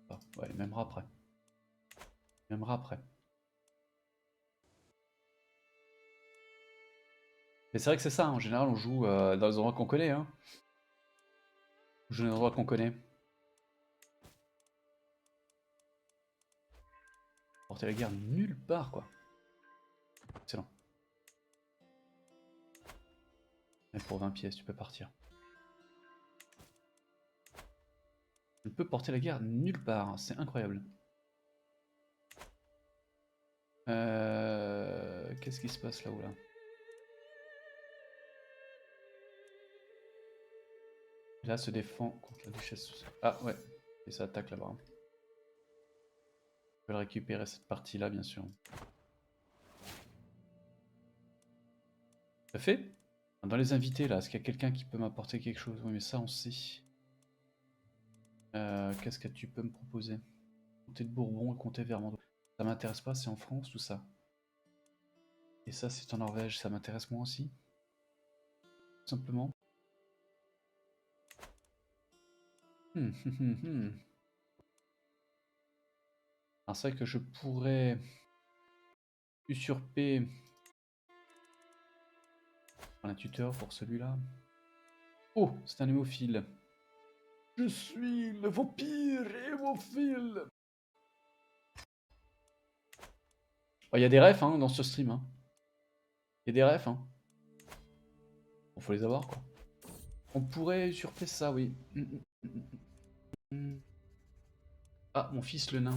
Speaker 1: Ah, ouais, il m'aimera après. Il m'aimera après. Mais c'est vrai que c'est ça, hein. En général, on joue dans les endroits qu'on connaît. Hein. On joue dans les endroits qu'on connaît. Porter la guerre nulle part, quoi. Excellent. Et pour 20 pièces, tu peux partir. Je peux porter la guerre nulle part, c'est incroyable. Qu'est-ce qui se passe là-haut là? Et là, se défend contre la duchesse. Ah ouais, et ça attaque là-bas. Je vais récupérer cette partie-là, bien sûr. Ça fait? Dans les invités là, est-ce qu'il y a quelqu'un qui peut m'apporter quelque chose? Oui, mais ça, on sait. Qu'est-ce que tu peux me proposer? Comté de Bourbon et comté Vermandois. Ça m'intéresse pas, c'est en France tout ça. Et ça, c'est en Norvège, ça m'intéresse moi aussi. Tout simplement. Alors c'est vrai que je pourrais usurper un tuteur pour celui-là. Oh, c'est un hémophile. Je suis le vampire hémophile. Oh, il y a des refs hein, dans ce stream. Hein. Il y a des refs. Hein. Bon, faut les avoir quoi. On pourrait usurper ça, oui. Ah, mon fils le nain.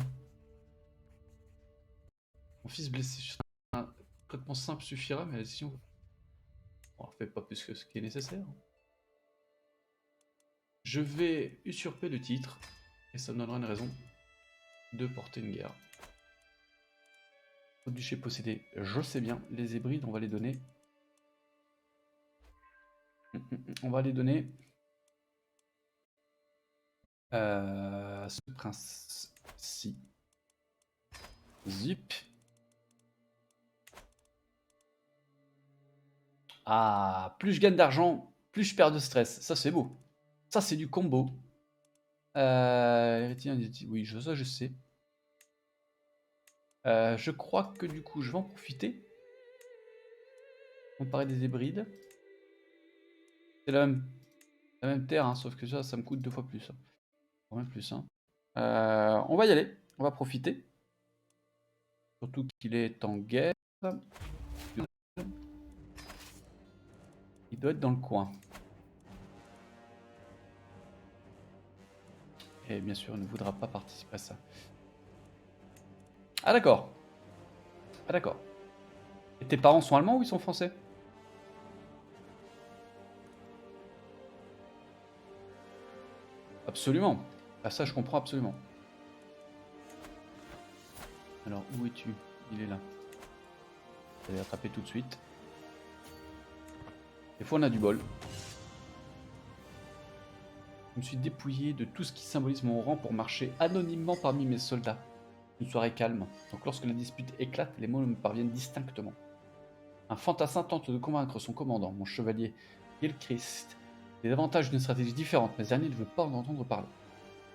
Speaker 1: Mon fils blessé. Un traitement simple suffira, mais si on ne fait pas plus que ce qui est nécessaire. Je vais usurper le titre, et ça me donnera une raison de porter une guerre. Au duché possédé, je sais bien, les hybrides, on va les donner. On va les donner à ce prince-ci. Zip. Ah, plus je gagne d'argent, plus je perds de stress. Ça, c'est beau. Ça, c'est du combo. Oui, ça, je sais. Je crois que du coup, je vais en profiter. On parlait des hybrides. C'est la même terre, hein, sauf que ça me coûte 2 fois plus. Même plus. Hein. On va y aller. On va profiter. Surtout qu'il est en guerre. Il doit être dans le coin. Et bien sûr, il ne voudra pas participer à ça. Ah d'accord. Ah d'accord. Et tes parents sont allemands ou ils sont français? Absolument. Ah ça, je comprends absolument. Alors, où es-tu? Il est là. Je vais l'attraper tout de suite. Des fois, on a du bol. Je me suis dépouillé de tout ce qui symbolise mon rang pour marcher anonymement parmi mes soldats. Une soirée calme. Donc lorsque la dispute éclate, les mots me parviennent distinctement. Un fantassin tente de convaincre son commandant, mon chevalier Gilchrist, des avantages d'une stratégie différente, mais ce dernier ne veut pas en entendre parler.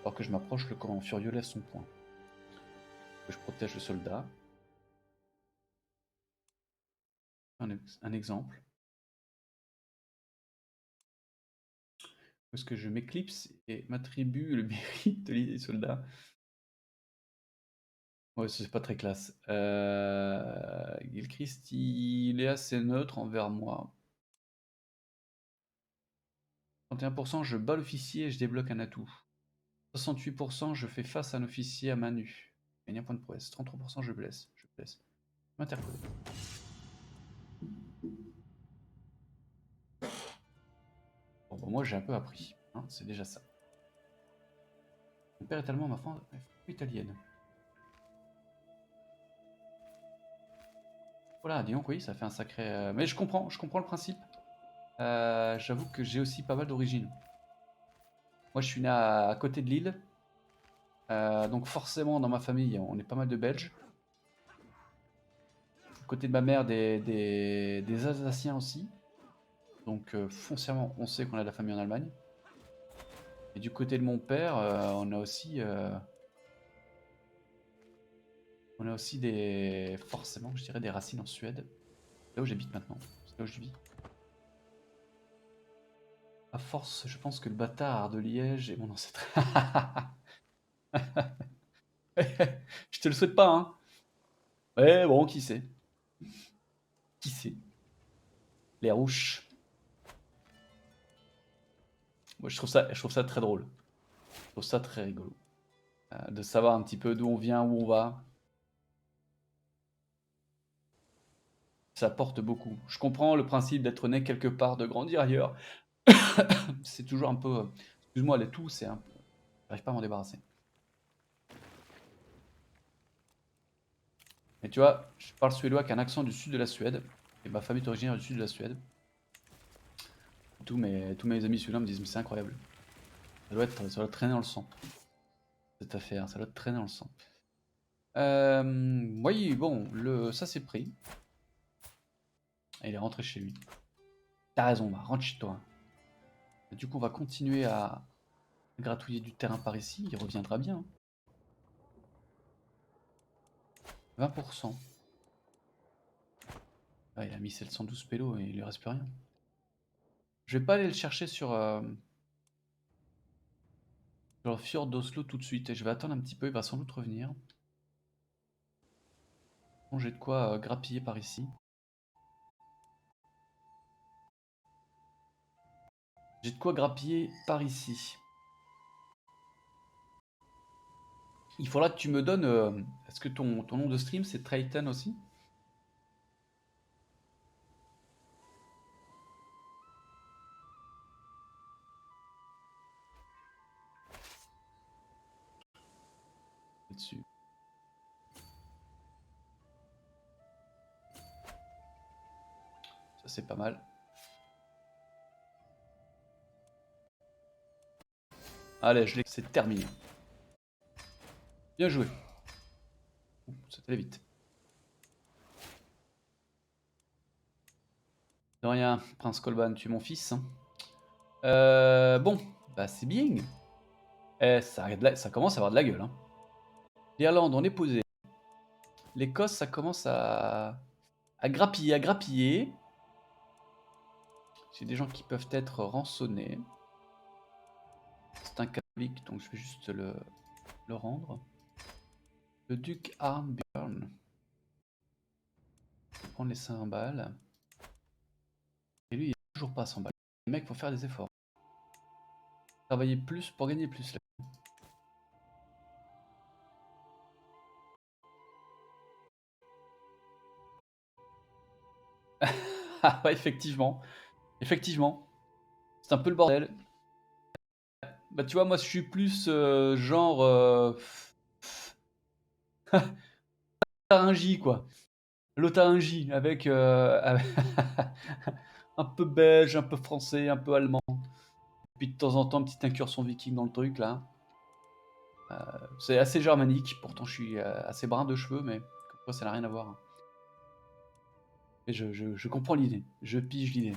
Speaker 1: Alors que je m'approche, le commandant furieux lève son poing. Je protège le soldat. Un exemple. Est-ce que je m'éclipse et m'attribue le mérite de l'idée des soldats? Ouais, c'est pas très classe. Gilchrist, il est assez neutre envers moi. 31%, je bats l'officier et je débloque un atout. 68%, je fais face à un officier à main nue. Gagne un point de prouesse. 33%, je blesse. Je blesse. M'interpelle. Bon, bah, moi j'ai un peu appris. Hein, c'est déjà ça. Mon père est allemand, ma femme est italienne. Voilà, dis donc, oui, ça fait un sacré. Mais je comprends le principe. J'avoue que j'ai aussi pas mal d'origine. Moi, je suis né à côté de Lille. Donc forcément, dans ma famille, on est pas mal de Belges. Côté de ma mère, des Alsaciens aussi. Donc foncièrement, on sait qu'on a de la famille en Allemagne. Et du côté de mon père, on a aussi forcément, je dirais, des racines en Suède. Là où j'habite maintenant. C'est là où je vis. À force, je pense que le bâtard de Liège est mon ancêtre. Je te le souhaite pas, hein. Ouais, bon, qui sait? Qui sait? Les rouches. Moi, je trouve ça très drôle. Je trouve ça très rigolo. De savoir un petit peu d'où on vient, où on va. Ça apporte beaucoup. Je comprends le principe d'être né quelque part, de grandir ailleurs. C'est toujours un peu. Excuse-moi, les tout, c'est un peu. J'arrive pas à m'en débarrasser. Mais tu vois, je parle suédois avec un accent du sud de la Suède. Et ma famille est originaire du sud de la Suède. Tous mes amis suédois me disent, mais c'est incroyable. Ça doit traîner dans le sang. Cette affaire, ça doit traîner dans le sang. Oui, bon, ça c'est pris. Et il est rentré chez lui. T'as raison, va, rentre chez toi. Et du coup, on va continuer à gratouiller du terrain par ici. Il reviendra bien. 20%. Ah, il a mis 712 pélos et il lui reste plus rien. Je vais pas aller le chercher sur le fjord d'Oslo tout de suite. Et je vais attendre un petit peu, il va sans doute revenir. Bon, j'ai de quoi grappiller par ici. J'ai de quoi grappiller par ici. Il faudra que tu me donnes... Est-ce que ton nom de stream c'est Triton aussi? Dessus. Ça c'est pas mal. Allez, c'est terminé. Bien joué. Ça allait vite. De rien, Prince Colban, tu es mon fils. Hein. Bon, bah c'est bien. Ça commence à avoir de la gueule. Hein. L'Irlande, on est posé. L'Écosse, ça commence à grappiller, à grappiller. J'ai des gens qui peuvent être rançonnés. C'est un catholique, donc je vais juste le rendre. Le duc Arnbjörn. Je vais prendre les 5 balles. Et lui, il est toujours pas à 100 balles. Les mecs, faut faire des efforts. Travailler plus pour gagner plus. Ah ouais, effectivement. Effectivement. C'est un peu le bordel. Bah tu vois, moi je suis plus genre... Lotharingie, quoi. Lotharingie, avec un peu belge, un peu français, un peu allemand. Puis de temps en temps, une petite incursion viking dans le truc, là. C'est assez germanique, pourtant je suis assez brun de cheveux, mais comme quoi ça n'a rien à voir. Hein. Et je comprends l'idée, je pige l'idée.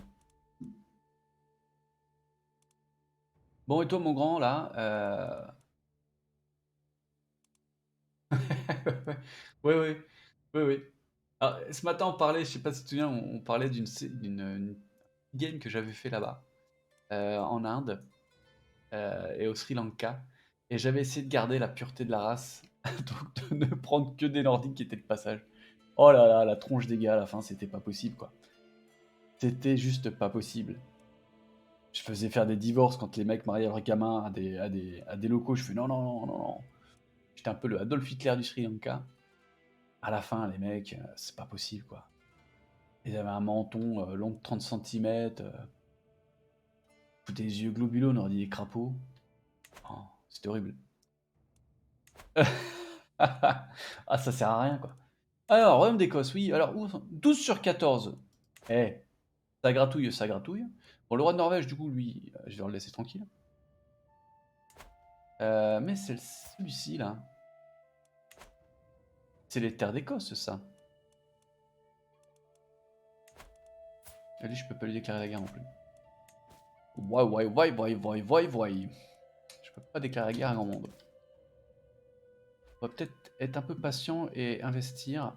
Speaker 1: Bon, et toi, mon grand, là Oui, oui, oui, oui. Alors, ce matin, on parlait, je sais pas si tu te souviens, on parlait d'une une game que j'avais fait là-bas, en Inde. et au Sri Lanka. Et j'avais essayé de garder la pureté de la race, donc de ne prendre que des Nordiques qui étaient de passage. Oh là là, la tronche des gars à la fin, c'était pas possible quoi. C'était juste pas possible. Je faisais faire des divorces quand les mecs mariaient leurs gamins à des locaux. Je fais non, non, non, non, non. J'étais un peu le Adolf Hitler du Sri Lanka. À la fin, les mecs, c'est pas possible quoi. Ils avaient un menton long de 30 cm, des yeux globuleux, on aurait dit des crapauds. Oh, c'était horrible. Ah, ça sert à rien quoi. Alors, Royaume d'Écosse, oui. Alors, 12 sur 14. Eh, ça gratouille, ça gratouille. Bon, le roi de Norvège, du coup, lui, je vais le laisser tranquille. Mais c'est celui-ci, là. C'est les terres d'Écosse, ça. Et lui, je peux pas lui déclarer la guerre non plus. Ouais. Je peux pas déclarer la guerre à grand monde. On va peut-être être un peu patient et investir.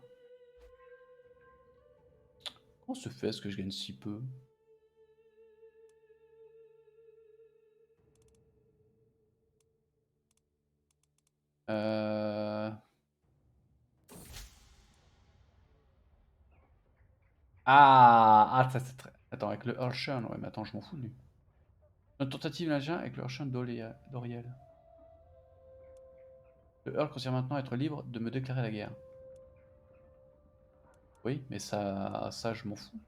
Speaker 1: Comment se fait ce que je gagne si peu? Euh... Ça c'est très... Attends, avec le Urshan, ouais, mais attends, je m'en fous de lui. Notre tentative nageur avec le Urshan d'Oriel. Le Earl considère maintenant être libre de me déclarer la guerre. Oui, mais ça je m'en fous.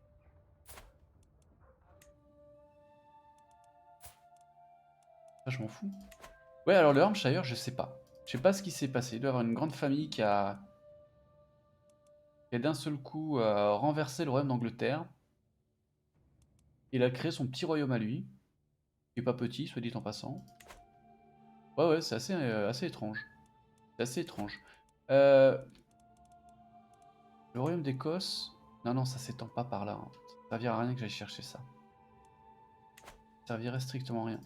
Speaker 1: Ça, je m'en fous. Ouais, alors le Hampshire, je sais pas. Je sais pas ce qui s'est passé. Il doit y avoir une grande famille qui a d'un seul coup renversé le royaume d'Angleterre. Il a créé son petit royaume à lui. Qui est pas petit, soit dit en passant. Ouais, ouais, c'est assez étrange. C'est assez étrange. Euh, le royaume d'Écosse... Non, non, ça s'étend pas par là, hein. Ça servira à rien que j'aille chercher ça. Ça servirait strictement à rien.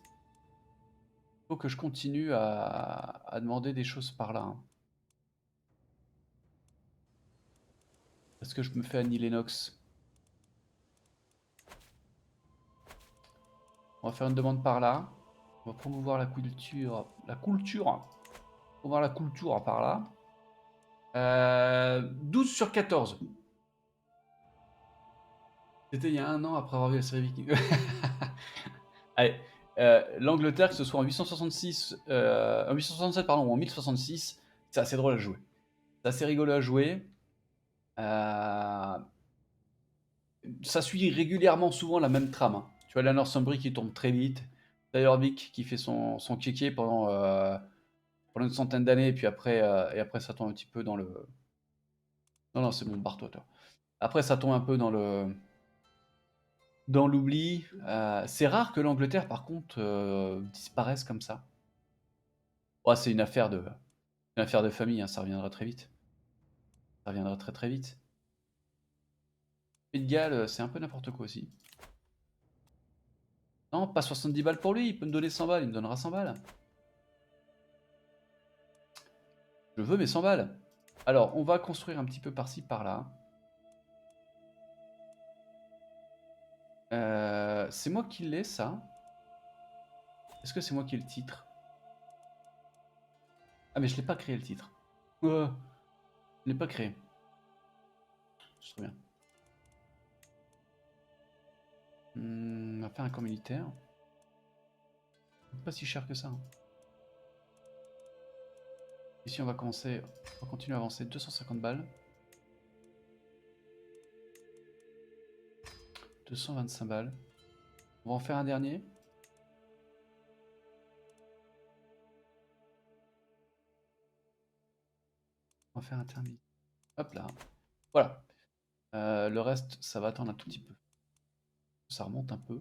Speaker 1: Faut que je continue à demander des choses par là, hein. Parce que je me fais Annie Lennox. On va faire une demande par là. On va promouvoir la culture. La culture. Promouvoir la culture par là. 12 sur 14. C'était il y a un an après avoir vu la série Viking. Allez, l'Angleterre, que ce soit en 866, en 867 pardon, ou en 1066, c'est assez drôle à jouer. C'est assez rigolo à jouer. Euh, Ça suit régulièrement souvent la même trame, hein. Tu vois la Northumbrie qui tombe très vite, Vic qui fait son kéké pendant une centaine d'années, et après ça tombe un petit peu dans le... Non, non, c'est bon, barre-toi, toi. Après ça tombe un peu dans l'oubli. C'est rare que l'Angleterre, par contre, disparaisse comme ça. Ouais, c'est une affaire de famille, hein, ça reviendra très vite. Ça reviendra très très vite. Pays de Galles, c'est un peu n'importe quoi aussi. Non, pas 70 balles pour lui, il peut me donner 100 balles, il me donnera 100 balles. Je veux mes 100 balles. Alors, on va construire un petit peu par-ci, par-là. C'est moi qui l'ai, ça. Est-ce que c'est moi qui ai le titre? Ah, mais je l'ai pas créé, le titre. Je l'ai pas créé. C'est trop bien. On va faire un camp militaire. Pas si cher que ça, hein. Ici, on va continuer à avancer 250 balles. 225 balles. On va en faire un dernier. On va faire un termite. Hop là. Voilà. Le reste, ça va attendre un tout petit peu. Ça remonte un peu.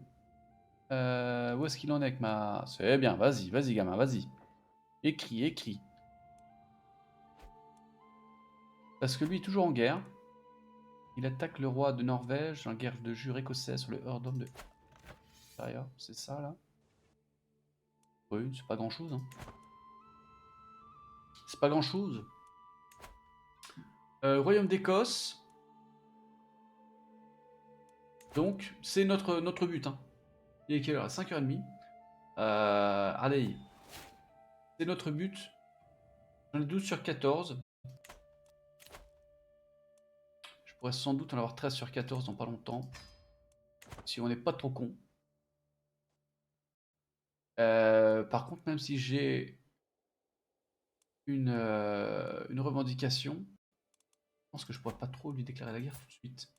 Speaker 1: Où est-ce qu'il en est avec ma... C'est bien, vas-y, vas-y gamin, vas-y. Écris, écris. Parce que lui est toujours en guerre. Il attaque le roi de Norvège en guerre de jure écossais sur le Earldom de... C'est ça là? Oui, c'est pas grand-chose, hein. C'est pas grand-chose. Royaume d'Écosse. Donc, c'est notre but, hein. Il est quelle heure? 5h30. Allez, c'est notre but. J'en ai 12 sur 14. Je pourrais sans doute en avoir 13 sur 14 dans pas longtemps. Si on n'est pas trop con. Par contre, même si j'ai une revendication, je pense que je pourrais pas trop lui déclarer la guerre tout de suite.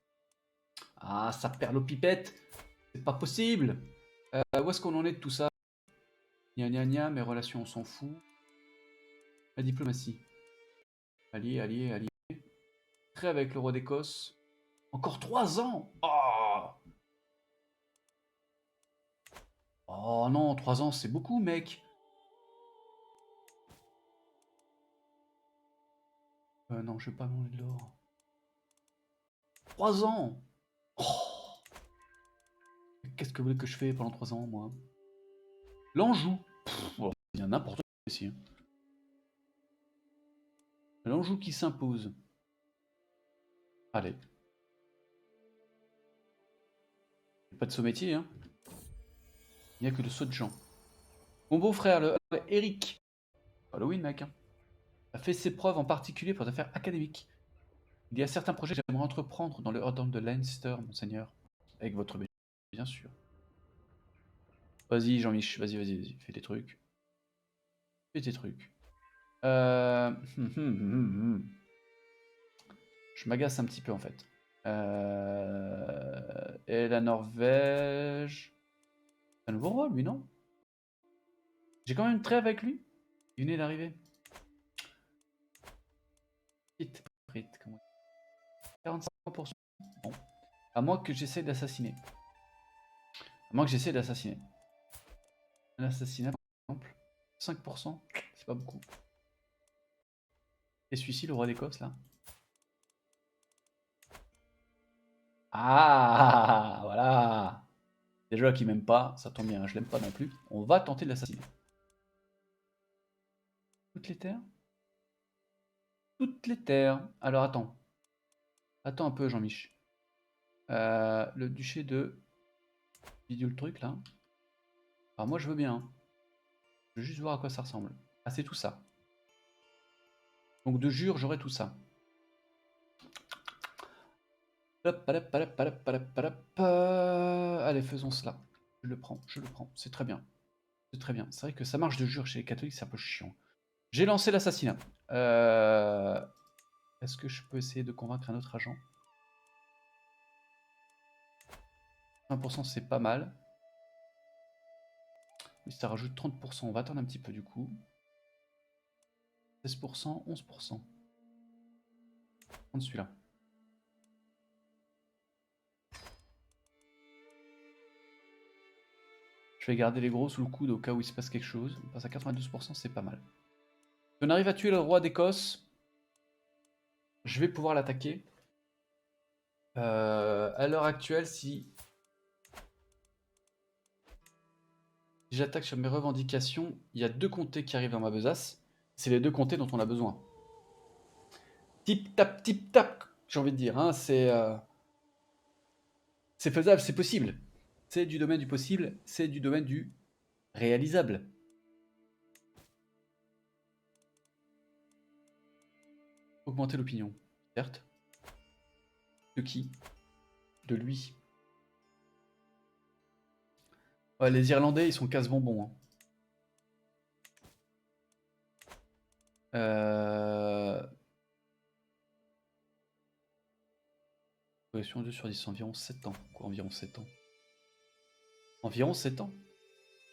Speaker 1: Ah, ça perd pipette. C'est pas possible. Où est-ce qu'on en est de tout ça? Gna gna gna, mes relations, on s'en fout. La diplomatie. Allié, allié, allié. Très avec le roi d'Écosse. Encore 3 ans. Oh non, 3 ans, c'est beaucoup, mec. Non, je vais pas demander de l'or. 3 ans. Oh. Qu'est-ce que vous voulez que je fais pendant 3 ans, moi? L'Anjou. Il y a n'importe quoi ici. L'Anjou qui s'impose. Allez. Pas de sommetier, hein. Il n'y a que de sots de gens. Mon beau-frère, le Eric. Halloween, mec. Hein, a fait ses preuves en particulier pour des affaires académiques. Il y a certains projets que j'aimerais entreprendre dans le Earldom de Leinster, monseigneur. Avec votre bien sûr. Vas-y, Jean-Mich, vas-y, vas-y, vas-y. Fais tes trucs. Fais tes trucs. Je m'agace un petit peu en fait. Et la Norvège. C'est un nouveau roi, lui, non? J'ai quand même une trêve avec lui. Il venait d'arriver. Comment 45%. Bon. À moins que j'essaie d'assassiner. À moins que j'essaie d'assassiner. Un assassinat, par exemple. 5%, c'est pas beaucoup. Et celui-ci, le roi d'Écosse, là. Ah, voilà. Déjà qui m'aime pas, ça tombe bien, je l'aime pas non plus. On va tenter de l'assassiner. Toutes les terres? Toutes les terres. Alors attends. Attends un peu, Jean-Mich. Le duché de... Vidéo le truc, là. Alors moi, je veux bien. Je veux juste voir à quoi ça ressemble. Ah, c'est tout ça. Donc de jure, j'aurai tout ça. Allez, faisons cela. Je le prends, je le prends. C'est très bien. C'est très bien. C'est vrai que ça marche de jure chez les catholiques, c'est un peu chiant. J'ai lancé l'assassinat. Est-ce que je peux essayer de convaincre un autre agent? 20%, c'est pas mal. Mais ça rajoute 30%. On va attendre un petit peu du coup. 16%, 11%. Prendre celui-là. Je vais garder les gros sous le coude au cas où il se passe quelque chose. On passe à 92%, c'est pas mal. Si on arrive à tuer le roi d'Écosse, je vais pouvoir l'attaquer. À l'heure actuelle, si j'attaque sur mes revendications, il y a 2 comtés qui arrivent dans ma besace. C'est les 2 comtés dont on a besoin. Tip tap, j'ai envie de dire. Hein, c'est faisable, c'est possible. C'est du domaine du possible, c'est du domaine du réalisable. Augmenter l'opinion, certes. De qui? De lui. Ouais, les Irlandais, ils sont casse-bonbons. Hein. Progression 2 sur 10, environ 7 ans. Quoi, environ 7 ans? Environ 7 ans.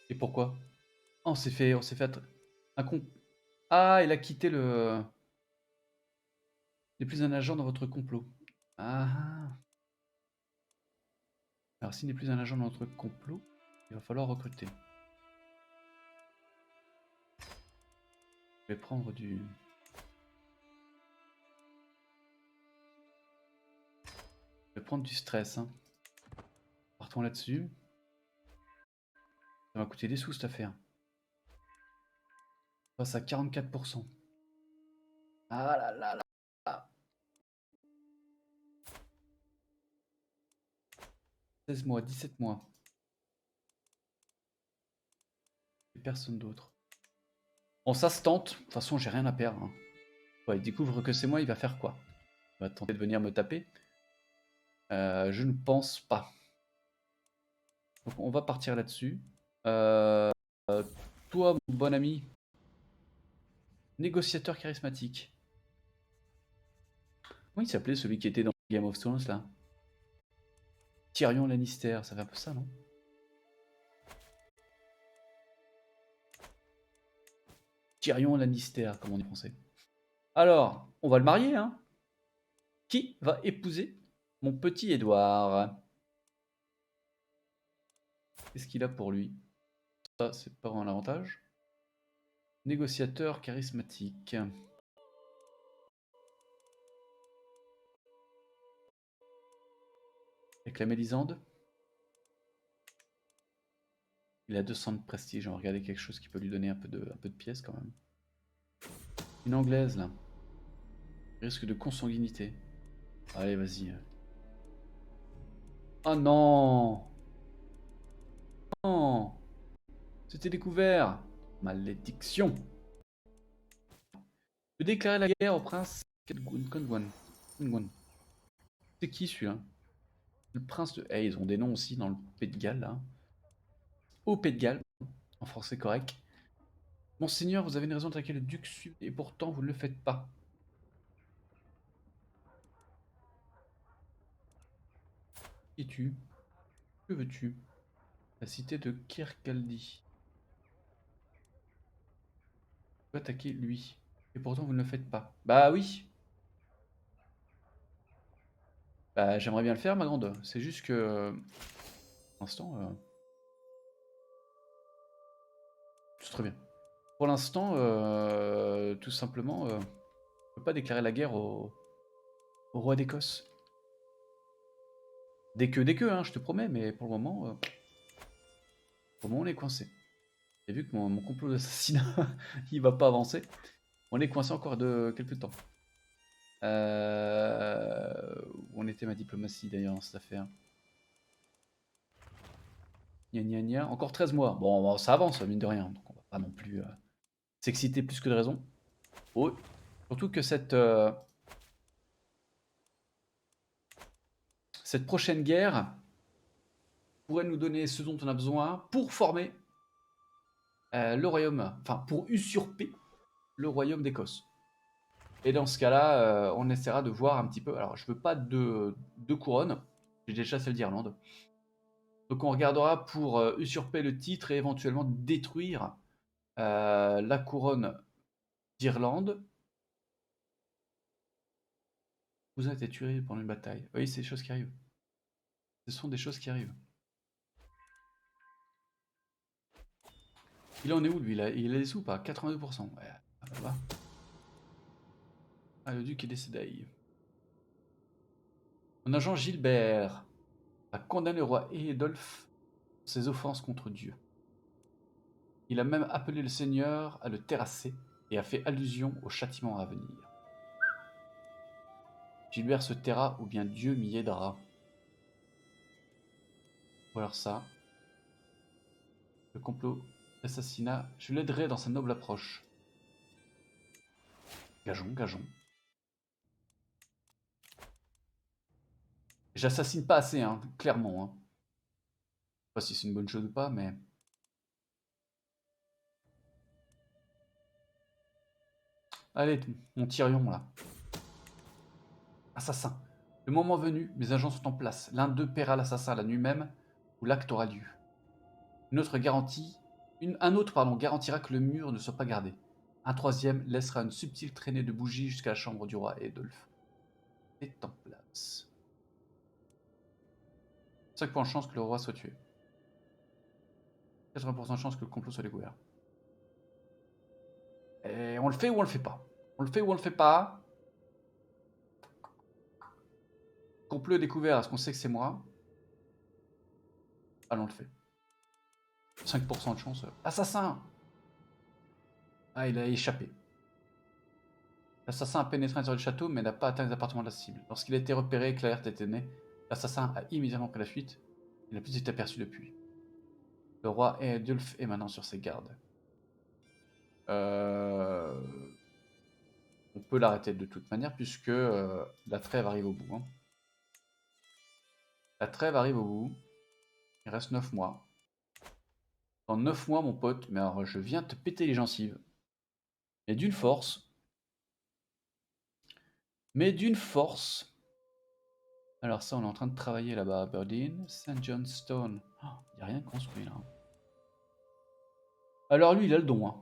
Speaker 1: Et pourquoi? Ah, on s'est fait un con. Ah, il a quitté le... Il n'est plus un agent dans votre complot. Ah. Alors, s'il n'est plus un agent dans notre complot, il va falloir recruter. Je vais prendre du... Je vais prendre du stress. Hein. Partons là-dessus. Ça va coûter des sous cette affaire. On passe à 44%. Ah là là là. 16 mois, 17 mois. personne d'autre. Bon, ça se tente. De toute façon, j'ai rien à perdre. Hein. Ouais, il découvre que c'est moi, il va faire quoi? Il va tenter de venir me taper. Je ne pense pas. Donc, on va partir là-dessus. Toi, mon bon ami, négociateur charismatique. Comment il s'appelait celui qui était dans Game of Thrones là? Tyrion Lannister, ça fait un peu ça, non? Tyrion Lannister, comme on dit en français. Alors, on va le marier, hein? Qui va épouser mon petit Édouard? Qu'est-ce qu'il a pour lui? Ça, c'est pas un avantage. Négociateur charismatique. Avec la Mélisande. Il a 200 de prestige. On va regarder quelque chose qui peut lui donner un peu de pièces quand même. Une anglaise là. Risque de consanguinité. Allez, vas-y. Oh non! Non! C'était découvert! Malédiction! Je peux déclarer la guerre au prince Kongwan. C'est qui celui-là? Le prince de... Eh, ils ont des noms aussi dans le Pays de Galles là. Au Pays de Galles, en français correct. Monseigneur, vous avez une raison d'attaquer le duc suivre et pourtant vous ne le faites pas. Qui es-tu? Que veux-tu? La cité de Kirkcaldy. Vous attaquer lui. Et pourtant vous ne le faites pas. Bah oui. Bah j'aimerais bien le faire ma grande. C'est juste que... pour l'instant... c'est très bien. Pour l'instant, tout simplement, je ne peux pas déclarer la guerre au roi d'Écosse. Dès que, hein, je te promets, mais pour le moment on est coincé. J'ai vu que mon complot d'assassinat, il va pas avancer. On est coincé encore de quelques temps. Où en était ma diplomatie d'ailleurs dans cette affaire? Gna gna gna. Encore 13 mois. Bon, ça avance, mine de rien. Donc on va pas non plus s'exciter plus que de raison. Oh. Surtout que cette prochaine guerre pourrait nous donner ce dont on a besoin pour former le royaume, enfin pour usurper le royaume d'Écosse. Et dans ce cas-là, on essaiera de voir un petit peu. Alors, je veux pas de couronne, j'ai déjà celle d'Irlande. Donc, on regardera pour usurper le titre et éventuellement détruire la couronne d'Irlande. Vous avez été tué pendant une bataille. Oui, c'est des choses qui arrivent. Ce sont des choses qui arrivent. Il en est où lui là? Il a des sous ou pas? 82%. Ouais, ça va. Ah, le duc est décédé. Mon agent Gilbert a condamné le roi Édolphe pour ses offenses contre Dieu. Il a même appelé le Seigneur à le terrasser et a fait allusion au châtiment à venir. Gilbert se taira ou bien Dieu m'y aidera. Ou alors ça. Le complot, l'assassinat, je l'aiderai dans sa noble approche. Gageons, gageons. J'assassine pas assez, hein, clairement. Hein. Je sais pas si c'est une bonne chose ou pas, mais... Allez, mon Tyrion, là. Assassin. Le moment venu, mes agents sont en place. L'un d'eux paiera l'assassin la nuit même où l'acte aura lieu. Un autre garantira que le mur ne soit pas gardé. Un troisième laissera une subtile traînée de bougies jusqu'à la chambre du roi Edolphe. C'est en place. 5% de chance que le roi soit tué. 80% de chance que le complot soit découvert. Et on le fait ou on le fait pas? On le fait ou on le fait pas? Complot est découvert, est-ce qu'on sait que c'est moi? Allons, on le fait. 5% de chance. Assassin! Ah, il a échappé. L'assassin a pénétré à l'intérieur du château, mais n'a pas atteint les appartements de la cible. Lorsqu'il a été repéré et que l'alerte était née, l'assassin a immédiatement pris la fuite. Il n'a plus été aperçu depuis. Le roi Eadulf est maintenant sur ses gardes. Euh, On peut l'arrêter de toute manière puisque la trêve arrive au bout. Hein. La trêve arrive au bout. Il reste 9 mois. Dans 9 mois, mon pote, mais alors je viens te péter les gencives. Mais d'une force. Mais d'une force. Alors ça, on est en train de travailler là-bas à Aberdeen. St. Johnstone. Il n'y a rien construit là. Alors lui, il a le don. Hein.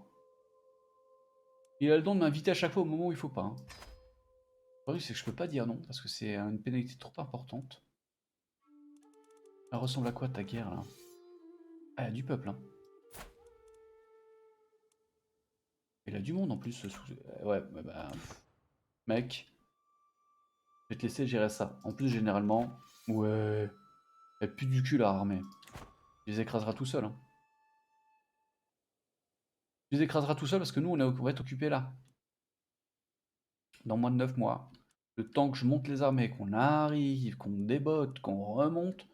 Speaker 1: Il a le don de m'inviter à chaque fois au moment où il faut pas. Hein. Le problème, c'est que je peux pas dire non, parce que c'est une pénalité trop importante. Elle ressemble à quoi ta guerre là? Ah, il y a du peuple. Hein. Il a du monde en plus. Ouais, bah, mec, je vais te laisser gérer ça. En plus, généralement, ouais, il n'y a plus du cul à armer. Tu les écraseras tout seul. Hein. Tu les écraseras tout seul parce que nous, on va être occupés là. Dans moins de 9 mois. Le temps que je monte les armées, qu'on arrive, qu'on débotte, qu'on remonte.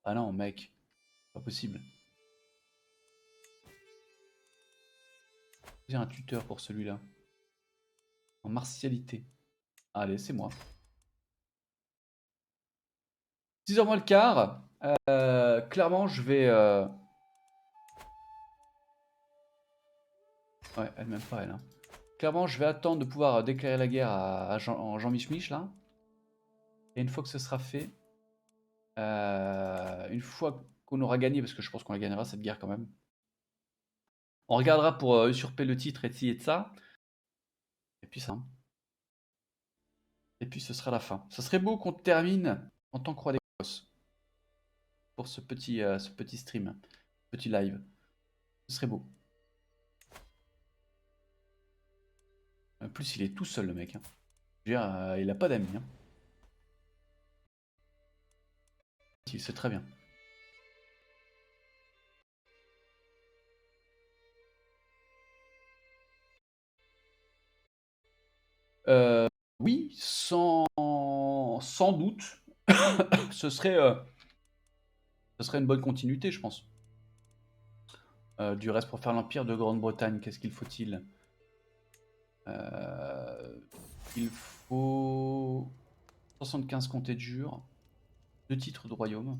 Speaker 1: Ah non, mec, pas possible. J'ai un tuteur pour celui-là. En martialité. Allez, c'est moi. 6h moins le quart. Clairement, je vais... Ouais, elle m'aime pas, elle. Hein. Clairement, je vais attendre de pouvoir déclarer la guerre à Jean Mich là. Et une fois que ce sera fait, une fois qu'on aura gagné, parce que je pense qu'on la gagnera cette guerre quand même, on regardera pour usurper le titre et de ci et de ça. Et puis ça. Hein. Et puis ce sera la fin. Ça serait beau qu'on termine en tant que roi d'Écosse. Pour ce petit stream, petit live. Ce serait beau. En plus, il est tout seul, le mec. Hein. Je veux dire, il a pas d'amis. Hein. Il sait très bien. Oui, sans doute. ce serait une bonne continuité, je pense. Du reste, pour faire l'Empire de Grande-Bretagne, qu'est-ce qu'il faut-il? Il faut 75 comtés de jure, 2 titres de royaume,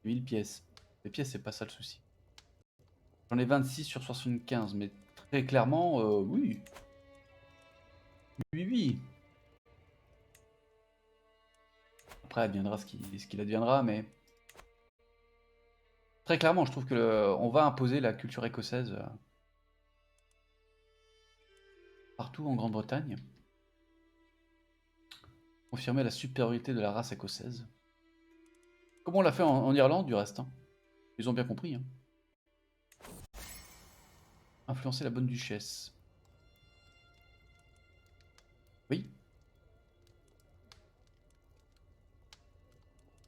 Speaker 1: 1000 pièces. Les pièces, c'est pas ça le souci. J'en ai 26 sur 75, mais très clairement, oui. Oui, oui. Après, adviendra ce qu'il adviendra, mais très clairement, je trouve que on va imposer la culture écossaise partout en Grande-Bretagne. Confirmer la supériorité de la race écossaise. Comme on l'a fait en Irlande, du reste. Hein. Ils ont bien compris. Hein. Influencer la bonne duchesse. Oui.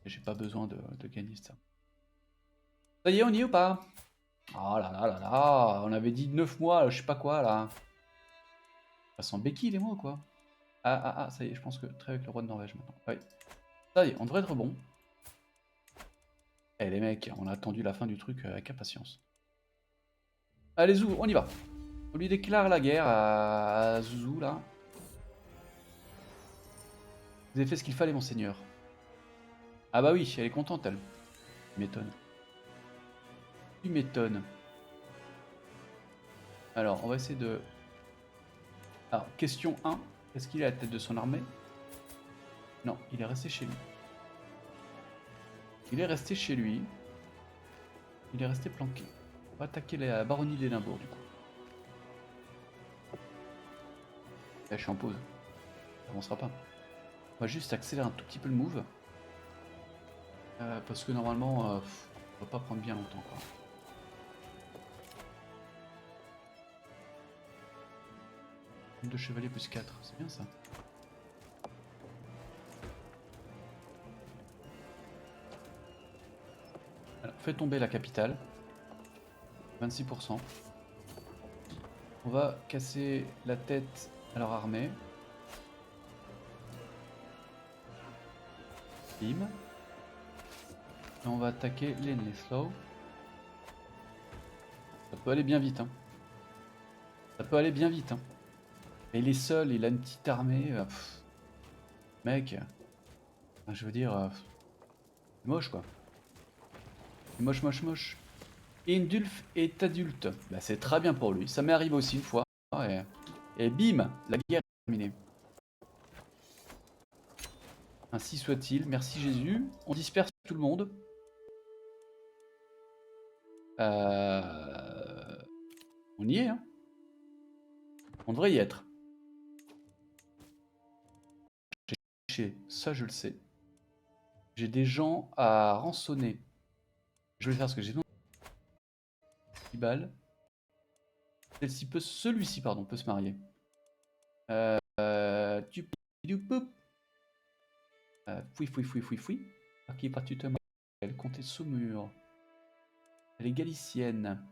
Speaker 1: J'ai pas besoin de gagner ça. Ça y est, on y est ou pas? Oh là là là là, on avait dit 9 mois, je sais pas quoi là. Ça sent béquille les mois quoi. Ah, ça y est, je pense que très avec le roi de Norvège maintenant. Oui. Ça y est, on devrait être bon. Eh les mecs, on a attendu la fin du truc avec impatience. Allez Zou, on y va. On lui déclare la guerre à Zouzou là. Vous avez fait ce qu'il fallait, monseigneur. Ah bah oui, elle est contente elle. Tu m'étonnes. Tu m'étonnes. Alors, on va essayer de... Alors, question 1. Est-ce qu'il est à la tête de son armée? Non, il est resté chez lui. Il est resté chez lui. Il est resté planqué. On va attaquer la baronnie d'Édimbourg du coup. Là, je suis en pause. Ça avancera pas. On va juste accélérer un tout petit peu le move. Parce que normalement, on va pas prendre bien longtemps quoi. De chevalier plus 4, c'est bien ça. Alors, fait tomber la capitale. 26%. On va casser la tête à leur armée. Bim. Et on va attaquer les Slow. Ça peut aller bien vite. Hein. Ça peut aller bien vite. Hein. Et il est seul, il a une petite armée. Mec, je veux dire, c'est moche quoi. C'est moche, moche, moche. Indulf est adulte. Bah, c'est très bien pour lui. Ça m'est arrivé aussi une fois. Et bim, la guerre est terminée. Ainsi soit-il. Merci Jésus. On disperse tout le monde. On y est, hein. On devrait y être. Ça, je le sais. J'ai des gens à rançonner. Je vais faire ce que j'ai besoin. 10 balles. Celui-ci, pardon, peut se marier. Tu fouille. À qui vas-tu te marier? Elle comptait Saumur. Elle est galicienne.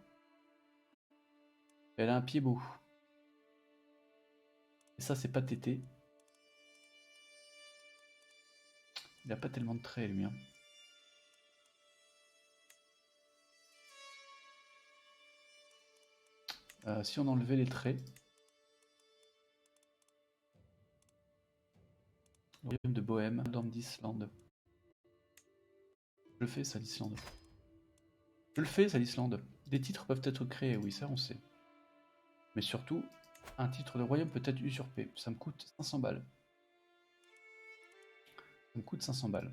Speaker 1: Elle a un pied beau. Et ça, c'est pas tété. Il a pas tellement de traits, lui. Hein. Si on enlevait les traits. Le royaume de Bohême, dans d'Islande. Je le fais, ça, l'Islande. Je le fais, ça, l'Islande. Des titres peuvent être créés, oui, ça, on sait. Mais surtout, un titre de royaume peut être usurpé. Ça me coûte 500 balles. Ça me coûte 500 balles.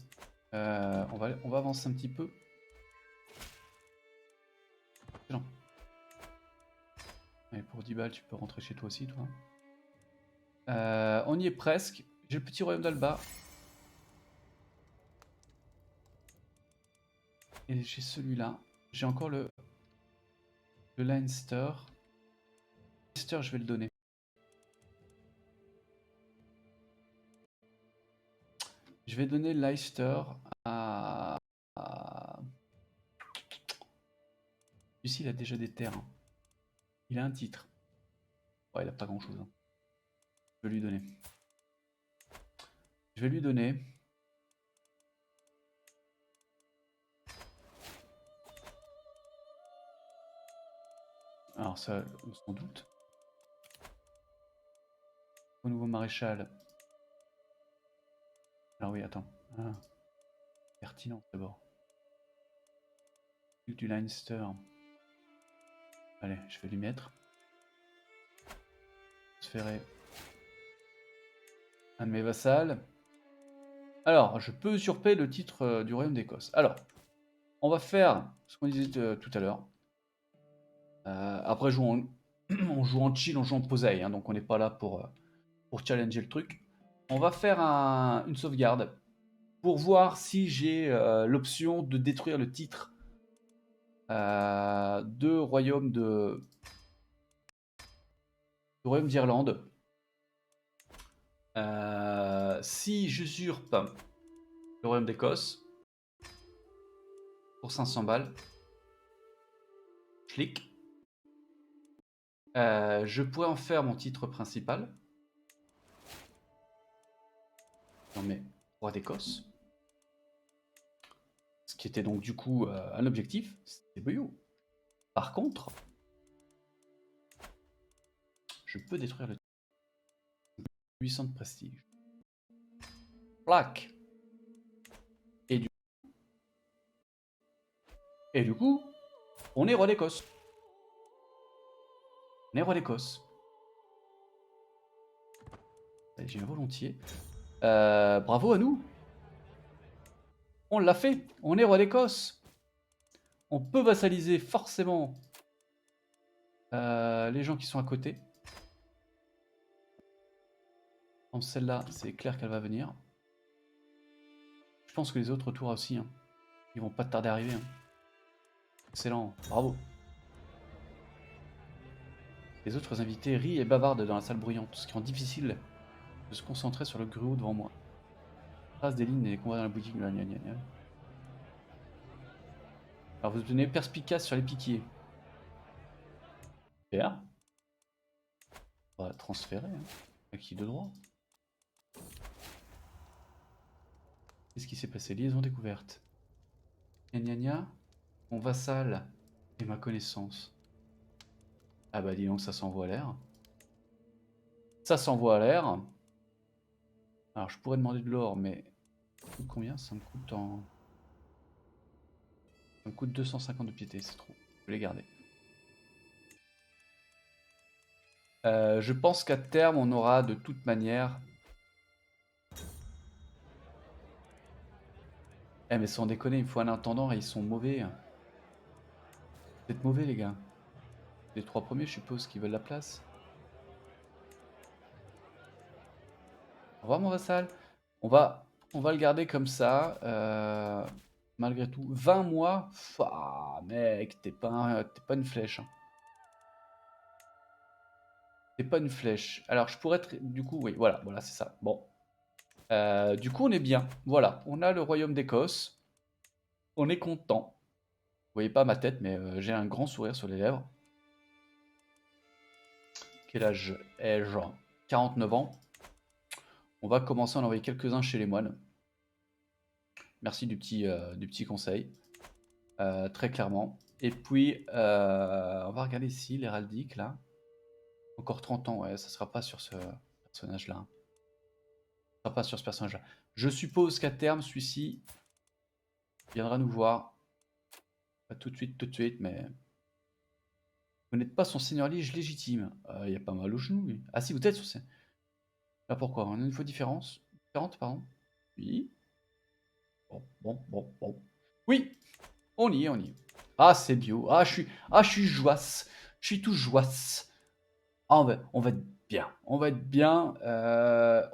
Speaker 1: On va avancer un petit peu. Non. Allez, pour 10 balles, tu peux rentrer chez toi aussi, toi. On y est presque. J'ai le petit royaume d'Alba. Et j'ai celui-là. J'ai encore le Leinster. Leinster, je vais le donner. Je vais donner Leicester à... Ici, il a déjà des terres. Hein. Il a un titre. Ouais, il a pas grand-chose. Hein. Je vais lui donner. Je vais lui donner. Alors ça, on s'en doute. Au nouveau maréchal. Ah oui, attends. Ah. Pertinent d'abord. Du Leinster. Allez, je vais lui mettre. Transférer un de mes vassals. Alors, je peux usurper le titre du royaume d'Écosse. Alors, on va faire ce qu'on disait tout à l'heure. Après, on joue en chill, on joue en poseille, hein, donc on n'est pas là pour challenger le truc. On va faire une sauvegarde pour voir si j'ai l'option de détruire le titre de royaume d'Irlande. Si j'usurpe le royaume d'Écosse pour 500 balles, clic. Je pourrais en faire mon titre principal. Non mais, roi d'Écosse. Ce qui était donc du coup un objectif, c'est Boyou. Par contre, je peux détruire le 800 de prestige. Plaque. Et du coup, on est roi d'Écosse. On est roi d'Écosse. J'ai volontiers. Bravo à nous. On l'a fait. On est roi d'Écosse. On peut vassaliser forcément les gens qui sont à côté. Dans celle-là, c'est clair qu'elle va venir. Je pense que les autres tours aussi. Hein. Ils vont pas tarder à arriver. Hein. Excellent. Bravo. Les autres invités rient et bavardent dans la salle bruyante, ce qui rend difficile de se concentrer sur le gruau devant moi. Trace des lignes et les combats dans la boutique. Gna, gna, gna, gna. Alors vous devenez perspicace sur les piquiers. Super. On va transférer. Hein. Acquis de droit. Qu'est-ce qui s'est passé? Liaison découverte. Gna gna gna. Mon vassal et ma connaissance. Ah bah dis donc ça s'envoie l'air. Ça s'envoie à l'air. Alors, je pourrais demander de l'or, mais ça coûte combien? Ça me coûte 250 de piété, c'est trop. Je vais les garder. Je pense qu'à terme, on aura de toute manière... Eh mais sans déconner, il me faut un intendant et ils sont mauvais. Vous êtes mauvais les gars. Les 3 premiers, je suppose, qui veulent la place. Au revoir mon vassal. On va le garder comme ça. Malgré tout. 20 mois. Ah, mec, t'es pas une flèche. Hein. T'es pas une flèche. Alors je pourrais être... Du coup, oui, voilà, voilà, c'est ça. Bon. Du coup, on est bien. Voilà, on a le royaume d'Écosse. On est content. Vous voyez pas ma tête, mais j'ai un grand sourire sur les lèvres. Quel âge ai-je? 49 ans. On va commencer à en envoyer quelques-uns chez les moines. Merci du petit conseil. Très clairement. Et puis, on va regarder ici l'héraldique, là. Encore 30 ans, ouais, ça sera pas sur ce personnage-là. Hein. Ça sera pas sur ce personnage-là. Je suppose qu'à terme, celui-ci viendra nous voir. Pas tout de suite, mais... Vous n'êtes pas son seigneur lige légitime. Il y a pas mal au genou, lui. Ah si, vous êtes son seigneur. Là, pourquoi? On a une fois différente, pardon. Oui. Bon. Oui, on y est, on y est. Ah, c'est bio. Je suis joasse. Je suis tout joasse. Ah, on va être bien. On va être bien.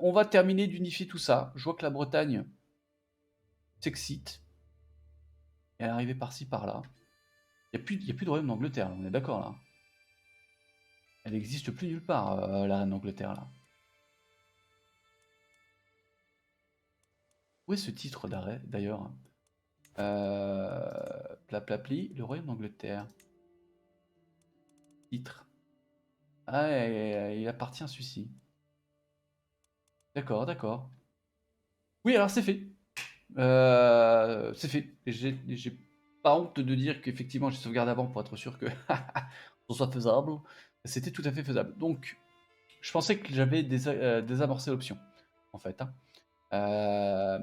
Speaker 1: On va terminer d'unifier tout ça. Je vois que la Bretagne s'excite. Elle est arrivée par-ci, par-là. Il n'y a plus de royaume d'Angleterre, on est d'accord là. Elle n'existe plus nulle part, la reine d'Angleterre là. Où est ce titre d'arrêt d'ailleurs? Plaplapli, le royaume d'Angleterre. Titre. Ah, il appartient à celui-ci. D'accord, d'accord. Oui, alors c'est fait. C'est fait. J'ai pas honte de dire qu'effectivement j'ai sauvegardé avant pour être sûr que ce soit faisable. C'était tout à fait faisable. Donc, je pensais que j'avais désamorcé l'option, en fait. Hein.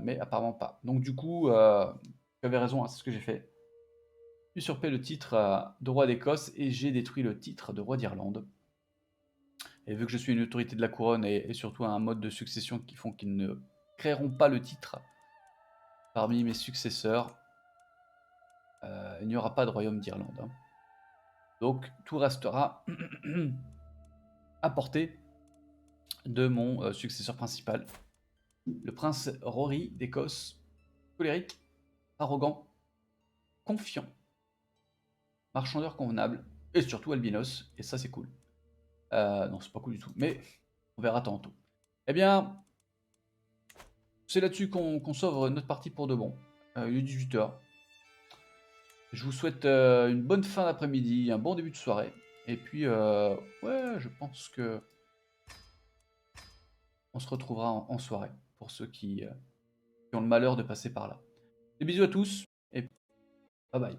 Speaker 1: Mais apparemment pas. Donc du coup, tu avais raison, hein, c'est ce que j'ai fait. J'ai usurpé le titre de roi d'Écosse et j'ai détruit le titre de roi d'Irlande. Et vu que je suis une autorité de la couronne et surtout un mode de succession qui font qu'ils ne créeront pas le titre parmi mes successeurs, il n'y aura pas de royaume d'Irlande. Hein. Donc tout restera à portée de mon successeur principal, le prince Rory d'Écosse, colérique, arrogant, confiant, marchandeur convenable et surtout albinos. Et ça, c'est cool. Non, c'est pas cool du tout, mais on verra tantôt. Eh bien, c'est là-dessus qu'on sauve notre partie pour de bon. Il est 18h. Je vous souhaite une bonne fin d'après-midi, un bon début de soirée. Et puis, ouais, je pense que on se retrouvera en soirée pour ceux qui ont le malheur de passer par là. Des bisous à tous et bye bye.